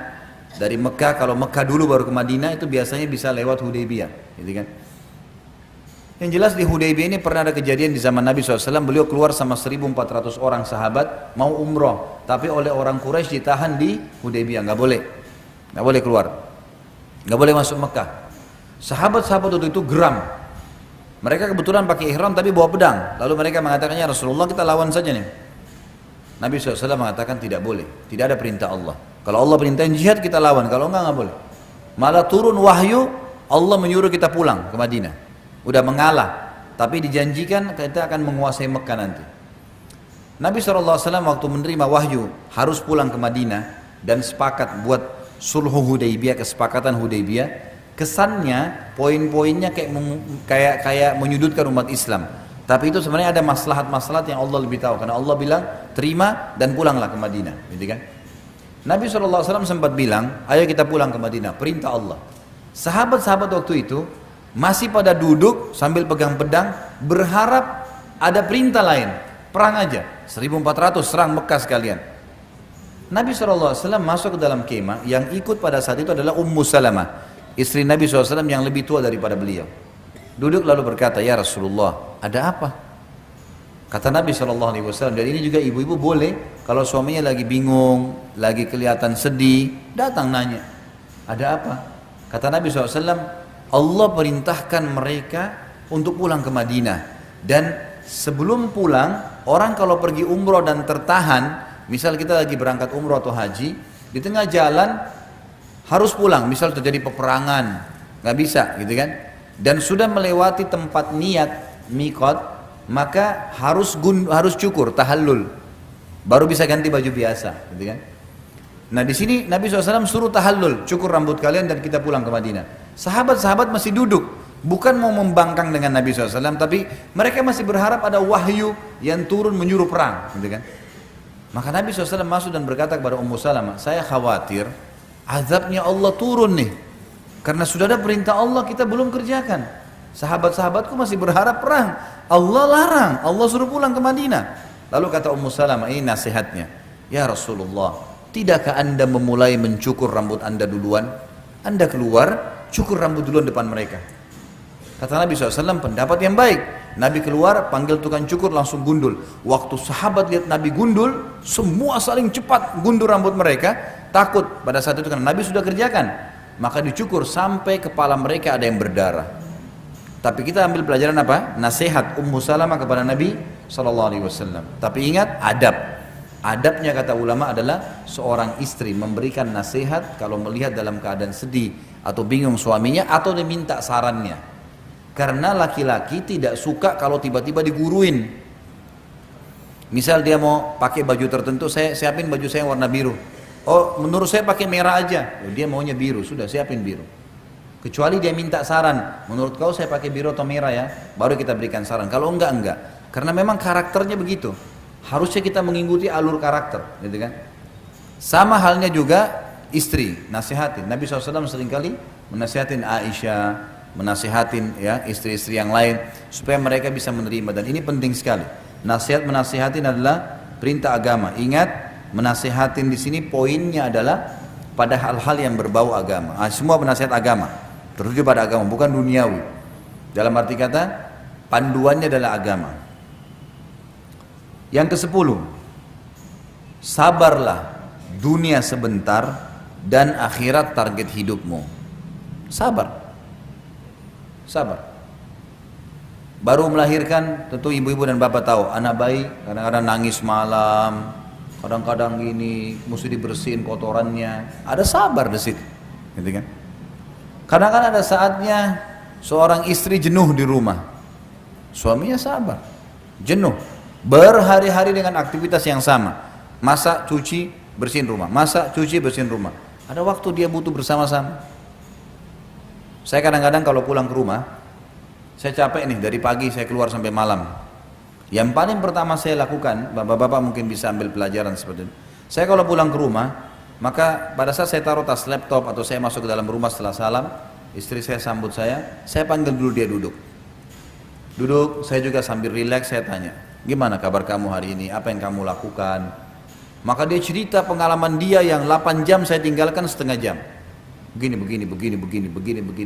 dari Mekah, kalau Mekah dulu baru ke Madinah, itu biasanya bisa lewat Hudaybiyah, gitu kan? Yang jelas di Hudaybiyah ini pernah ada kejadian di zaman Nabi SAW, beliau keluar sama 1.400 orang sahabat mau umroh, tapi oleh orang Quraisy ditahan di Hudaybiyah, nggak boleh keluar, nggak boleh masuk Mekah. Sahabat-sahabat waktu itu geram, mereka kebetulan pakai ihram tapi bawa pedang, lalu mereka mengatakannya, Rasulullah kita lawan saja nih. Nabi SAW mengatakan tidak boleh, tidak ada perintah Allah. Kalau Allah perintahin jihad kita lawan, kalau enggak boleh. Malah turun wahyu, Allah menyuruh kita pulang ke Madinah. Udah mengalah, tapi dijanjikan kita akan menguasai Mekah nanti. Nabi SAW waktu menerima wahyu harus pulang ke Madinah dan sepakat buat sulhu Hudaybiyah, kesepakatan Hudaybiyah. Kesannya poin-poinnya kayak menyudutkan umat Islam. Tapi itu sebenarnya ada maslahat-maslahat yang Allah lebih tahu. Karena Allah bilang terima dan pulanglah ke Madinah, gitu kan? Nabi SAW sempat bilang, ayo kita pulang ke Madinah, perintah Allah. Sahabat-sahabat waktu itu masih pada duduk sambil pegang pedang, berharap ada perintah lain, perang aja, 1.400 serang Mekah sekalian. Nabi SAW masuk ke dalam kemah, yang ikut pada saat itu adalah Ummu Salamah, istri Nabi SAW yang lebih tua daripada beliau. Duduk lalu berkata, ya Rasulullah, ada apa? Kata Nabi SAW, dan ini juga ibu-ibu boleh, kalau suaminya lagi bingung, lagi kelihatan sedih, datang nanya, ada apa? Kata Nabi SAW, Allah perintahkan mereka untuk pulang ke Madinah, dan sebelum pulang, orang kalau pergi umroh dan tertahan, misal kita lagi berangkat umroh atau haji, di tengah jalan harus pulang, misal terjadi peperangan, nggak bisa gitu kan, dan sudah melewati tempat niat miqat, maka harus cukur, tahallul, baru bisa ganti baju biasa, gitu kan. Nah di sini Nabi SAW suruh tahallul, cukur rambut kalian dan kita pulang ke Madinah. Sahabat-sahabat masih duduk, bukan mau membangkang dengan Nabi SAW, tapi mereka masih berharap ada wahyu yang turun menyuruh perang, gitu kan. Maka Nabi SAW masuk dan berkata kepada Ummu Salamah, saya khawatir azabnya Allah turun nih, karena sudah ada perintah Allah kita belum kerjakan. Sahabat-sahabatku masih berharap perang, Allah larang, Allah suruh pulang ke Madinah. Lalu kata Ummu Salamah, ini nasihatnya, ya Rasulullah, tidakkah anda memulai mencukur rambut anda duluan? Anda keluar, cukur rambut duluan depan mereka. Kata Nabi SAW, pendapat yang baik. Nabi keluar, panggil tukang cukur, langsung gundul. Waktu sahabat lihat Nabi gundul, semua saling cepat gundul rambut mereka. Takut pada saat itu karena Nabi sudah kerjakan. Maka dicukur sampai kepala mereka ada yang berdarah. Tapi kita ambil pelajaran apa? Nasihat Ummu Salamah kepada Nabi SAW. Tapi ingat, adab. Adabnya kata ulama adalah seorang istri memberikan nasihat kalau melihat dalam keadaan sedih atau bingung suaminya atau diminta sarannya. Karena laki-laki tidak suka kalau tiba-tiba diguruin. Misal dia mau pakai baju tertentu, saya siapin baju saya warna biru. Oh, menurut saya pakai merah aja. Oh, dia maunya biru, sudah siapin biru. Kecuali dia minta saran, menurut kau saya pakai biru atau merah ya, baru kita berikan saran. Kalau enggak. Karena memang karakternya begitu. Harusnya kita mengikuti alur karakter, gitu kan? Sama halnya juga istri, nasihatin. Nabi SAW seringkali menasihatin Aisyah, menasihatin ya istri-istri yang lain supaya mereka bisa menerima, dan ini penting sekali. Menasihatin adalah perintah agama. Ingat, menasihatin di sini poinnya adalah pada hal-hal yang berbau agama. Semua penasihat agama tertuju pada agama, bukan duniawi. Dalam arti kata, panduannya adalah agama. Yang ke-10, sabarlah, dunia sebentar dan akhirat target hidupmu. Sabar. Baru melahirkan, tentu ibu-ibu dan bapak tahu, anak bayi kadang-kadang nangis malam, kadang-kadang gini, mesti dibersihin kotorannya. Ada sabar di situ, gitu kan? Kadang-kadang ada saatnya seorang istri jenuh di rumah, suaminya sabar, jenuh, berhari-hari dengan aktivitas yang sama, masak, cuci, bersihin rumah, masak, cuci, bersihin rumah. Ada waktu dia butuh bersama-sama. Saya kadang-kadang kalau pulang ke rumah, saya capek nih, dari pagi saya keluar sampai malam. Yang paling pertama saya lakukan, bapak-bapak mungkin bisa ambil pelajaran seperti ini. Saya kalau pulang ke rumah, maka pada saat saya taruh tas laptop atau saya masuk ke dalam rumah setelah salam, istri saya sambut saya panggil dulu dia duduk. Duduk, saya juga sambil rileks, saya tanya, gimana kabar kamu hari ini, apa yang kamu lakukan? Maka dia cerita pengalaman dia yang 8 jam saya tinggalkan setengah jam. Begini,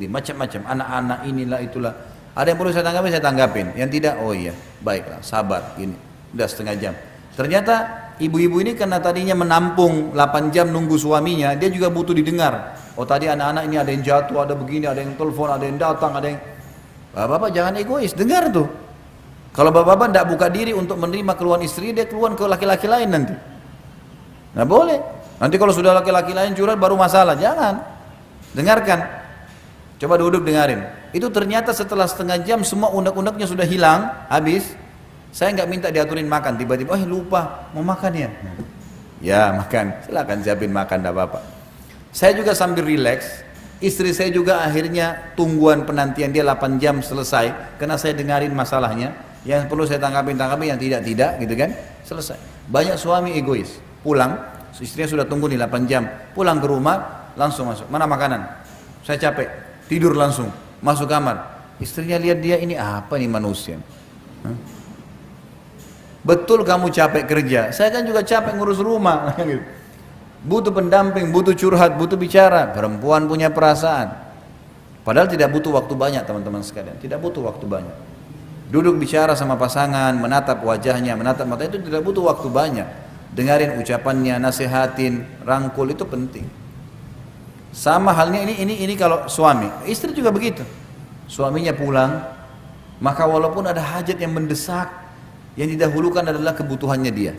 macam-macam, anak-anak inilah itulah. Ada yang perlu saya tanggapin, yang tidak, oh iya, baiklah, sabar, gini, udah setengah jam. Ternyata ibu-ibu ini karena tadinya menampung 8 jam nunggu suaminya, dia juga butuh didengar. Oh tadi anak-anak ini ada yang jatuh, ada begini, ada yang telepon, ada yang datang, ada yang... Bapak-bapak jangan egois, dengar tuh. Kalau bapak-bapak tidak buka diri untuk menerima keluhan istri, dia keluhan ke laki-laki lain nanti. Nggak boleh. Nanti kalau sudah laki-laki lain curhat baru masalah, jangan. Dengarkan. Coba duduk dengarin. Itu ternyata setelah setengah jam semua unek-uneknya sudah hilang, habis. Saya nggak minta diaturin makan, tiba-tiba, lupa mau makan ya. Ya makan, silakan siapin makan, tidak apa-apa. Saya juga sambil rileks. Istri saya juga akhirnya tungguan penantian dia 8 jam selesai, karena saya dengarin masalahnya. Yang perlu saya tanggapi, yang tidak, gitu kan? Selesai. Banyak suami egois, pulang, istrinya sudah tunggu nih 8 jam, pulang ke rumah, langsung masuk. Mana makanan? Saya capek, tidur langsung, masuk kamar. Istrinya lihat dia, ini apa nih manusia? Betul kamu capek kerja, saya kan juga capek ngurus rumah. Butuh pendamping, butuh curhat, butuh bicara. Perempuan punya perasaan. Padahal tidak butuh waktu banyak teman-teman sekalian, tidak butuh waktu banyak. Duduk bicara sama pasangan, menatap wajahnya, menatap mata, itu tidak butuh waktu banyak. Dengarin ucapannya, nasihatin, rangkul, itu penting. Sama halnya ini kalau suami, istri juga begitu. Suaminya pulang, maka walaupun ada hajat yang mendesak, Yang didahulukan adalah kebutuhannya dia.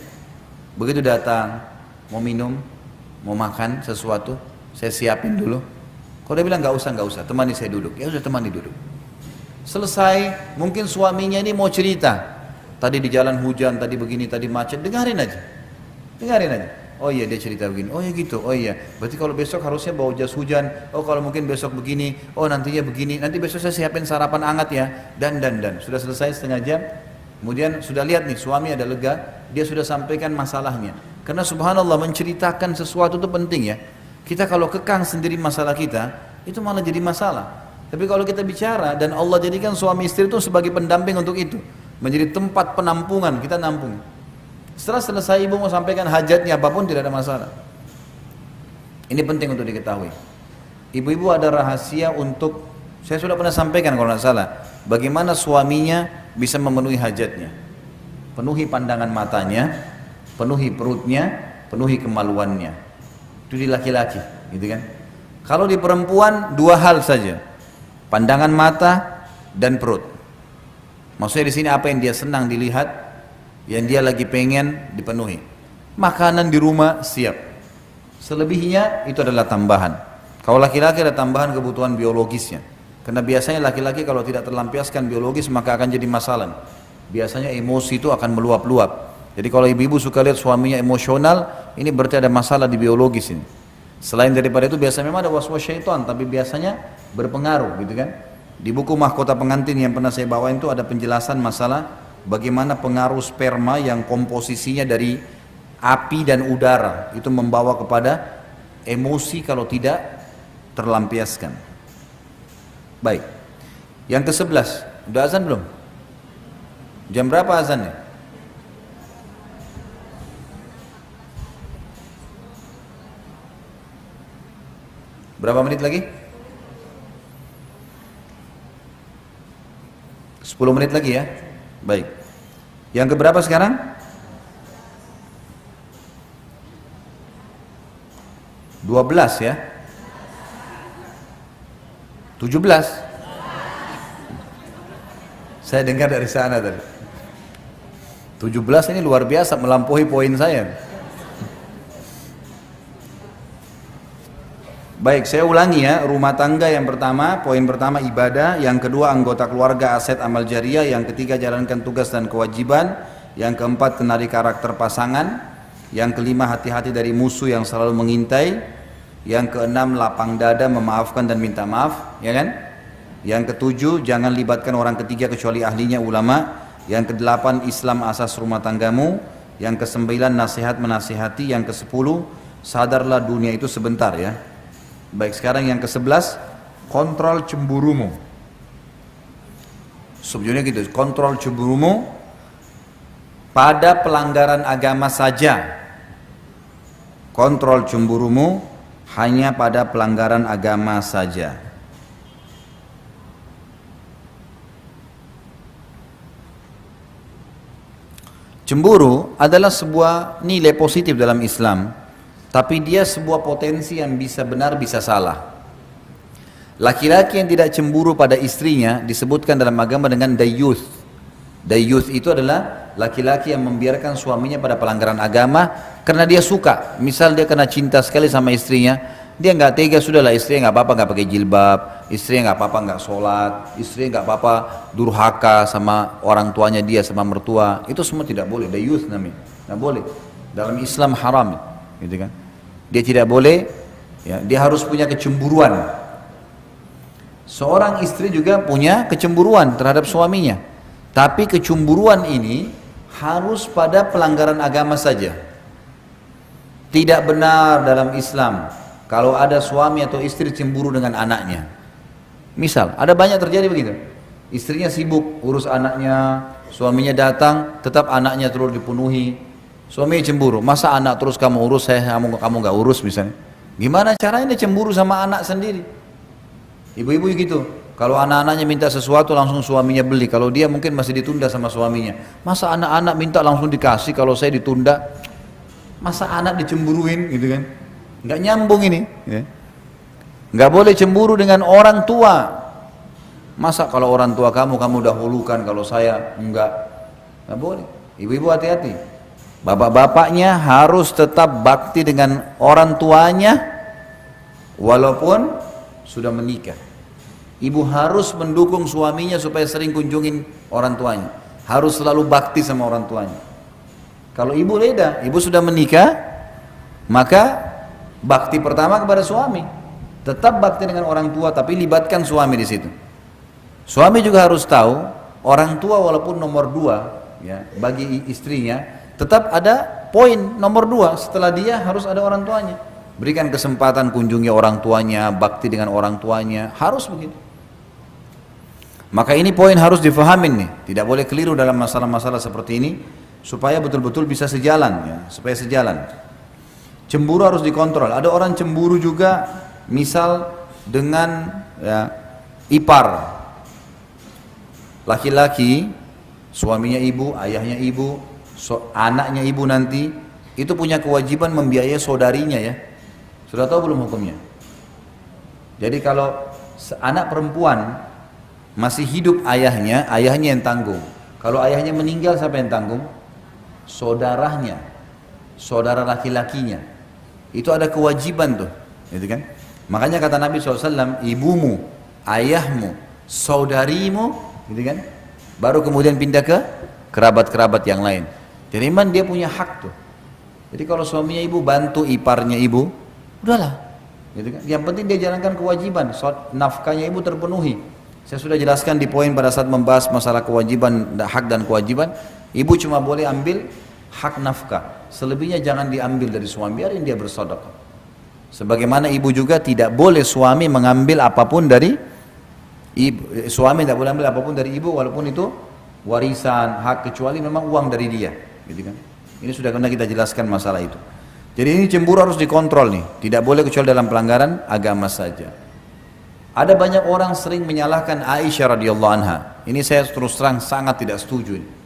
Begitu datang, mau minum, mau makan sesuatu, saya siapin dulu. Kalau dia bilang nggak usah, temani saya duduk. Ya sudah, temani duduk. Selesai, mungkin suaminya ini mau cerita. Tadi di jalan hujan, tadi begini, tadi macet, dengarin aja. Oh iya, dia cerita begini, oh iya gitu, oh iya. Berarti kalau besok harusnya bawa jas hujan, oh kalau mungkin besok begini, oh nantinya begini, nanti besok saya siapin sarapan hangat ya, dan. Sudah selesai setengah jam, kemudian sudah lihat nih suami ada lega, dia sudah sampaikan masalahnya. Karena subhanallah menceritakan sesuatu itu penting ya. Kita kalau kekang sendiri masalah kita, itu malah jadi masalah. Tapi kalau kita bicara dan Allah jadikan suami istri itu sebagai pendamping untuk itu, menjadi tempat penampungan, kita nampung. Setelah selesai ibu mau sampaikan hajatnya apapun tidak ada masalah. Ini penting untuk diketahui. Ibu-ibu ada rahasia untuk, saya sudah pernah sampaikan kalau tidak salah, bagaimana suaminya bisa memenuhi hajatnya. Penuhi pandangan matanya, penuhi perutnya, penuhi kemaluannya. Itu di laki-laki, gitu kan? Kalau di perempuan dua hal saja, pandangan mata dan perut. Maksudnya di sini apa yang dia senang dilihat, yang dia lagi pengen dipenuhi. Makanan di rumah siap. Selebihnya itu adalah tambahan. Kalau laki-laki ada tambahan kebutuhan biologisnya. Karena biasanya laki-laki kalau tidak terlampiaskan biologis maka akan jadi masalah. Biasanya emosi itu akan meluap-luap. Jadi kalau ibu-ibu suka lihat suaminya emosional, ini berarti ada masalah di biologis ini. Selain daripada itu biasanya memang ada was-was syaitan, tapi biasanya berpengaruh gitu kan. Di buku Mahkota Pengantin yang pernah saya bawain itu ada penjelasan masalah bagaimana pengaruh sperma yang komposisinya dari api dan udara itu membawa kepada emosi kalau tidak terlampiaskan. Baik. Yang ke-11, udah azan belum? Jam berapa azannya? Berapa menit lagi? 10 menit lagi ya. Baik. Yang keberapa sekarang? 12 ya. 17. Saya dengar dari sana tadi. 17 ini luar biasa melampaui poin saya. Baik, saya ulangi ya, rumah tangga yang pertama, poin pertama ibadah, yang kedua anggota keluarga, aset amal jariah, yang ketiga jalankan tugas dan kewajiban, yang keempat kenali karakter pasangan, yang kelima hati-hati dari musuh yang selalu mengintai, yang keenam lapang dada memaafkan dan minta maaf, ya kan? Yang ketujuh jangan libatkan orang ketiga kecuali ahlinya ulama, yang kedelapan Islam asas rumah tanggamu, yang kesembilan nasihat menasihati, yang kesepuluh sadarlah dunia itu sebentar ya. Baik, sekarang yang ke-11, kontrol cemburumu. Subjudulnya gitu, kontrol cemburumu pada pelanggaran agama saja. Kontrol cemburumu hanya pada pelanggaran agama saja. Cemburu adalah sebuah nilai positif dalam Islam. Tapi dia sebuah potensi yang bisa benar bisa salah. Laki-laki yang tidak cemburu pada istrinya disebutkan dalam agama dengan dayyuth. Dayyuth itu adalah laki-laki yang membiarkan suaminya pada pelanggaran agama karena dia suka. Misal dia kena cinta sekali sama istrinya, dia nggak tega, sudahlah istrinya nggak apa-apa nggak pakai jilbab, istrinya nggak apa-apa nggak sholat, istrinya nggak apa-apa durhaka sama orang tuanya dia, sama mertua. Itu semua tidak boleh. Dayyuth namanya, nggak boleh. Dalam Islam haram, gitu kan? Dia tidak boleh, ya, dia harus punya kecemburuan. Seorang istri juga punya kecemburuan terhadap suaminya. Tapi kecemburuan ini harus pada pelanggaran agama saja. Tidak benar dalam Islam kalau ada suami atau istri cemburu dengan anaknya. Misal, ada banyak terjadi begitu. Istrinya sibuk urus anaknya, suaminya datang, tetap anaknya terus dipenuhi. Suami cemburu, masa anak terus kamu urus, kamu nggak urus misalnya. Gimana caranya cemburu sama anak sendiri? Ibu-ibu gitu, kalau anak-anaknya minta sesuatu langsung suaminya beli. Kalau dia mungkin masih ditunda sama suaminya. Masa anak-anak minta langsung dikasih, kalau saya ditunda. Masa anak dicemburuin gitu kan? Nggak nyambung ini. Ya. Nggak boleh cemburu dengan orang tua. Masa kalau orang tua kamu dahulukan, kalau saya enggak. Nggak boleh. Ibu-ibu hati-hati. Bapak-bapaknya harus tetap bakti dengan orang tuanya walaupun sudah menikah. Ibu harus mendukung suaminya supaya sering kunjungin orang tuanya. Harus selalu bakti sama orang tuanya. Kalau ibu beda, ibu sudah menikah, maka bakti pertama kepada suami. Tetap bakti dengan orang tua, tapi libatkan suami di situ. Suami juga harus tahu, orang tua walaupun nomor 2 ya, bagi istrinya, tetap ada poin nomor 2. Setelah dia harus ada orang tuanya. Berikan kesempatan kunjungi orang tuanya, bakti dengan orang tuanya, harus begitu. Maka ini poin harus difahamin nih, tidak boleh keliru dalam masalah-masalah seperti ini, supaya betul-betul bisa sejalan ya, supaya sejalan. Cemburu harus dikontrol. Ada orang cemburu juga, misal dengan ya, ipar, laki-laki, suaminya ibu, ayahnya ibu, anaknya ibu nanti, itu punya kewajiban membiayai saudarinya ya. Sudah tahu belum hukumnya? Jadi kalau anak perempuan masih hidup ayahnya yang tanggung. Kalau ayahnya meninggal, siapa yang tanggung? Saudaranya, saudara laki-lakinya. Itu ada kewajiban tuh, gitu kan? Makanya kata Nabi SAW, ibumu, ayahmu, saudarimu, gitu kan? Baru kemudian pindah ke kerabat-kerabat yang lain. Jadi memang dia punya hak tuh. Jadi kalau suaminya ibu bantu iparnya ibu, udahlah, gitu kan? Yang penting dia jalankan kewajiban, nafkahnya ibu terpenuhi. Saya sudah jelaskan di poin pada saat membahas masalah kewajiban, hak dan kewajiban. Ibu cuma boleh ambil hak nafkah, selebihnya jangan diambil dari suami, biarin dia bersedekah. Sebagaimana ibu juga tidak boleh suami mengambil apapun dari ibu, suami tidak boleh ambil apapun dari ibu walaupun itu warisan, hak, kecuali memang uang dari dia, gitu kan. Ini sudah pernah kita jelaskan masalah itu. Jadi ini cemburu harus dikontrol nih, tidak boleh kecuali dalam pelanggaran agama saja. Ada banyak orang sering menyalahkan Aisyah radhiyallahu anha. Ini saya terus terang sangat tidak setuju ini.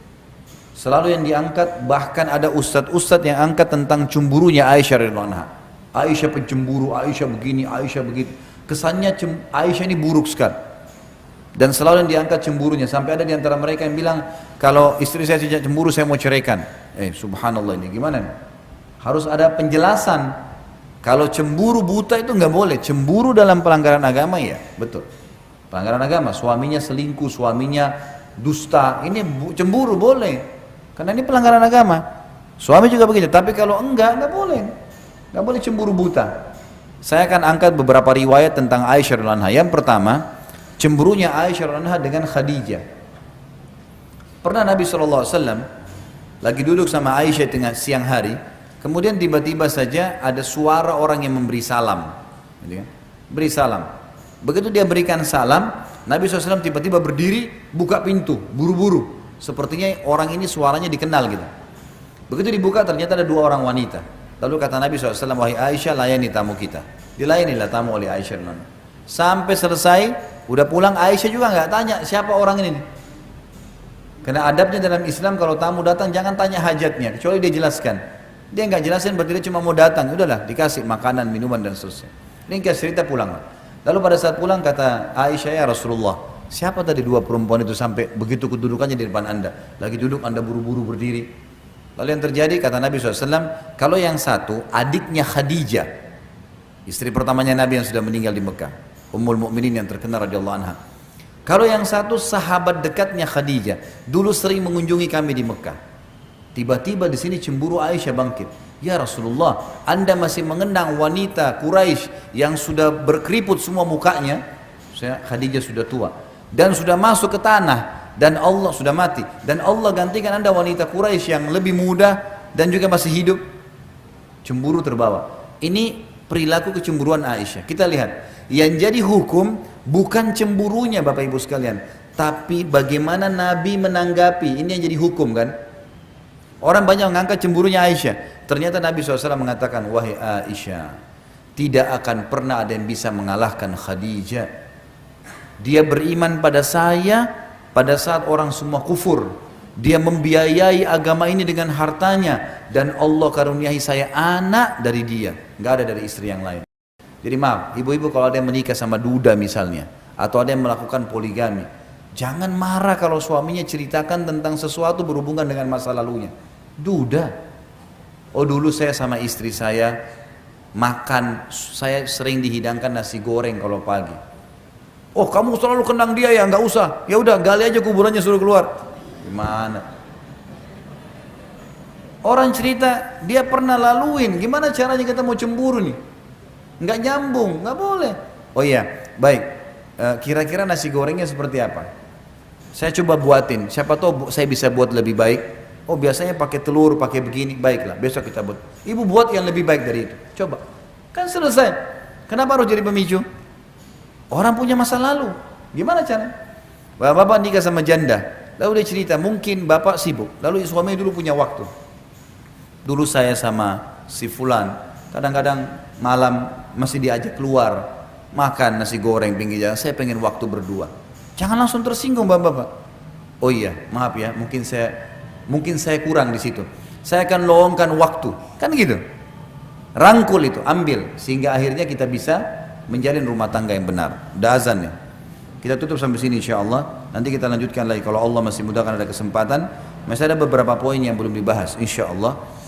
Selalu yang diangkat, bahkan ada ustadz-ustadz yang angkat tentang cemburunya Aisyah radhiyallahu anha. Aisyah pencemburu, Aisyah begini, Aisyah begitu. Kesannya Aisyah ini buruk sekali. Dan selalu yang diangkat cemburunya, sampai ada di antara mereka yang bilang, kalau istri saya tidak cemburu saya mau ceraikan. Subhanallah, ini gimana nih? Harus ada penjelasan. Kalau cemburu buta itu nggak boleh. Cemburu dalam pelanggaran agama ya, betul. Pelanggaran agama, suaminya selingkuh, suaminya dusta, ini cemburu boleh. Karena ini pelanggaran agama. Suami juga begitu. Tapi kalau nggak boleh. Nggak boleh cemburu buta. Saya akan angkat beberapa riwayat tentang Aisyah radhiyallahu anha. Yang pertama, cemburunya Aisyah radhiyallahu anha dengan Khadijah. Pernah Nabi SAW lagi duduk sama Aisyah tengah siang hari. Kemudian tiba-tiba saja ada suara orang yang memberi salam, beri salam. Begitu dia berikan salam, Nabi SAW tiba-tiba berdiri, buka pintu, buru-buru. Sepertinya orang ini suaranya dikenal gitu. Begitu dibuka ternyata ada 2 orang wanita. Lalu kata Nabi SAW, wahai Aisyah, layani tamu kita. Dilayanilah tamu oleh Aisyah. Sampai selesai, udah pulang Aisyah juga nggak tanya siapa orang ini. Karena adabnya dalam Islam kalau tamu datang jangan tanya hajatnya, kecuali dia jelaskan. Dia nggak jelasin berarti dia cuma mau datang, udahlah dikasih makanan, minuman dan seterusnya. Ringkas cerita pulang. Lalu pada saat pulang kata Aisyah, ya Rasulullah, siapa tadi 2 perempuan itu sampai begitu kedudukannya di depan anda? Lagi duduk anda buru-buru berdiri. Lalu yang terjadi kata Nabi SAW, kalau yang satu adiknya Khadijah, istri pertamanya Nabi yang sudah meninggal di Mekah, Ummul Mukminin yang terkenal radhiyallahu anha. Kalau yang satu sahabat dekatnya Khadijah, dulu sering mengunjungi kami di Mekah. Tiba-tiba di sini cemburu Aisyah bangkit. Ya Rasulullah, anda masih mengenang wanita Quraisy yang sudah berkeriput semua mukanya. Khadijah sudah tua dan sudah masuk ke tanah dan Allah sudah mati. Dan Allah gantikan anda wanita Quraisy yang lebih muda dan juga masih hidup. Cemburu terbawa. Ini perilaku kecemburuan Aisyah. Kita lihat, yang jadi hukum bukan cemburunya Bapak Ibu sekalian, tapi bagaimana Nabi menanggapi. Ini yang jadi hukum kan. Orang banyak mengangkat cemburunya Aisyah. Ternyata Nabi SAW mengatakan, wahai Aisyah, tidak akan pernah ada yang bisa mengalahkan Khadijah. Dia beriman pada saya pada saat orang semua kufur. Dia membiayai agama ini dengan hartanya. Dan Allah karuniai saya anak dari dia. Nggak ada dari istri yang lain. Jadi maaf, ibu-ibu kalau ada yang menikah sama duda misalnya, atau ada yang melakukan poligami, Jangan marah kalau suaminya ceritakan tentang sesuatu berhubungan dengan masa lalunya. Duda. Oh dulu saya sama istri saya makan, saya sering dihidangkan nasi goreng kalau pagi. Oh kamu selalu kenang dia ya, nggak usah. Ya udah gali aja kuburannya suruh keluar. Gimana? Orang cerita dia pernah laluin, gimana caranya kita mau cemburu nih? Nggak nyambung, nggak boleh. Oh iya, baik. Kira-kira nasi gorengnya seperti apa? Saya coba buatin. Siapa tahu saya bisa buat lebih baik. Oh biasanya pakai telur, pakai begini, baiklah. Besok kita buat. Ibu buat yang lebih baik dari itu. Coba, kan selesai. Kenapa harus jadi pemicu? Orang punya masa lalu. Gimana cara? Bapak nikah sama janda. Lalu dia cerita, mungkin bapak sibuk. Lalu suami dulu punya waktu. Dulu saya sama si fulan, kadang-kadang malam masih diajak keluar makan nasi goreng pinggir jalan. Saya pengen waktu berdua. Jangan langsung tersinggung bapak-bapak. Oh iya, maaf ya, mungkin saya kurang di situ. Saya akan luangkan waktu, kan gitu. Rangkul itu, ambil sehingga akhirnya kita bisa menjalin rumah tangga yang benar. Udah azan ya. Kita tutup sampai sini insyaallah. Nanti kita lanjutkan lagi kalau Allah masih mudahkan ada kesempatan. Masih ada beberapa poin yang belum dibahas insyaallah.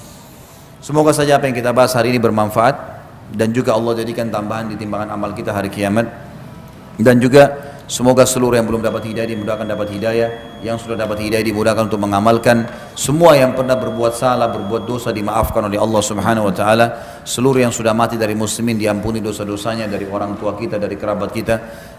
Semoga saja apa yang kita bahas hari ini bermanfaat dan juga Allah jadikan tambahan di timbangan amal kita hari kiamat. Dan juga semoga seluruh yang belum dapat hidayah dimudahkan dapat hidayah, yang sudah dapat hidayah dimudahkan untuk mengamalkan. Semua yang pernah berbuat salah, berbuat dosa dimaafkan oleh Allah Subhanahu wa taala. Seluruh yang sudah mati dari muslimin diampuni dosa-dosanya, dari orang tua kita, dari kerabat kita.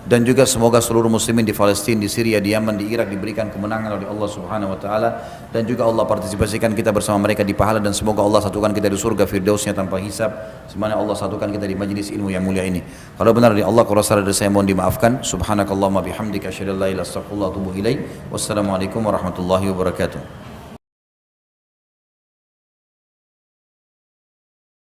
Dan juga semoga seluruh muslimin di Palestina, di Syria, di Yaman, di Irak diberikan kemenangan oleh Allah Subhanahu wa taala, dan juga Allah partisipasikan kita bersama mereka di pahala, dan semoga Allah satukan kita di surga firdausnya tanpa hisab, semana Allah satukan kita di majlis ilmu yang mulia ini. Kalau benar dari Allah, kalau salah dari saya mohon dimaafkan. Subhanakallahumma bihamdika asyhadu an la ilaha illa anta astaghfiruka wa atubu ilaik. Wassalamualaikum warahmatullahi wabarakatuh.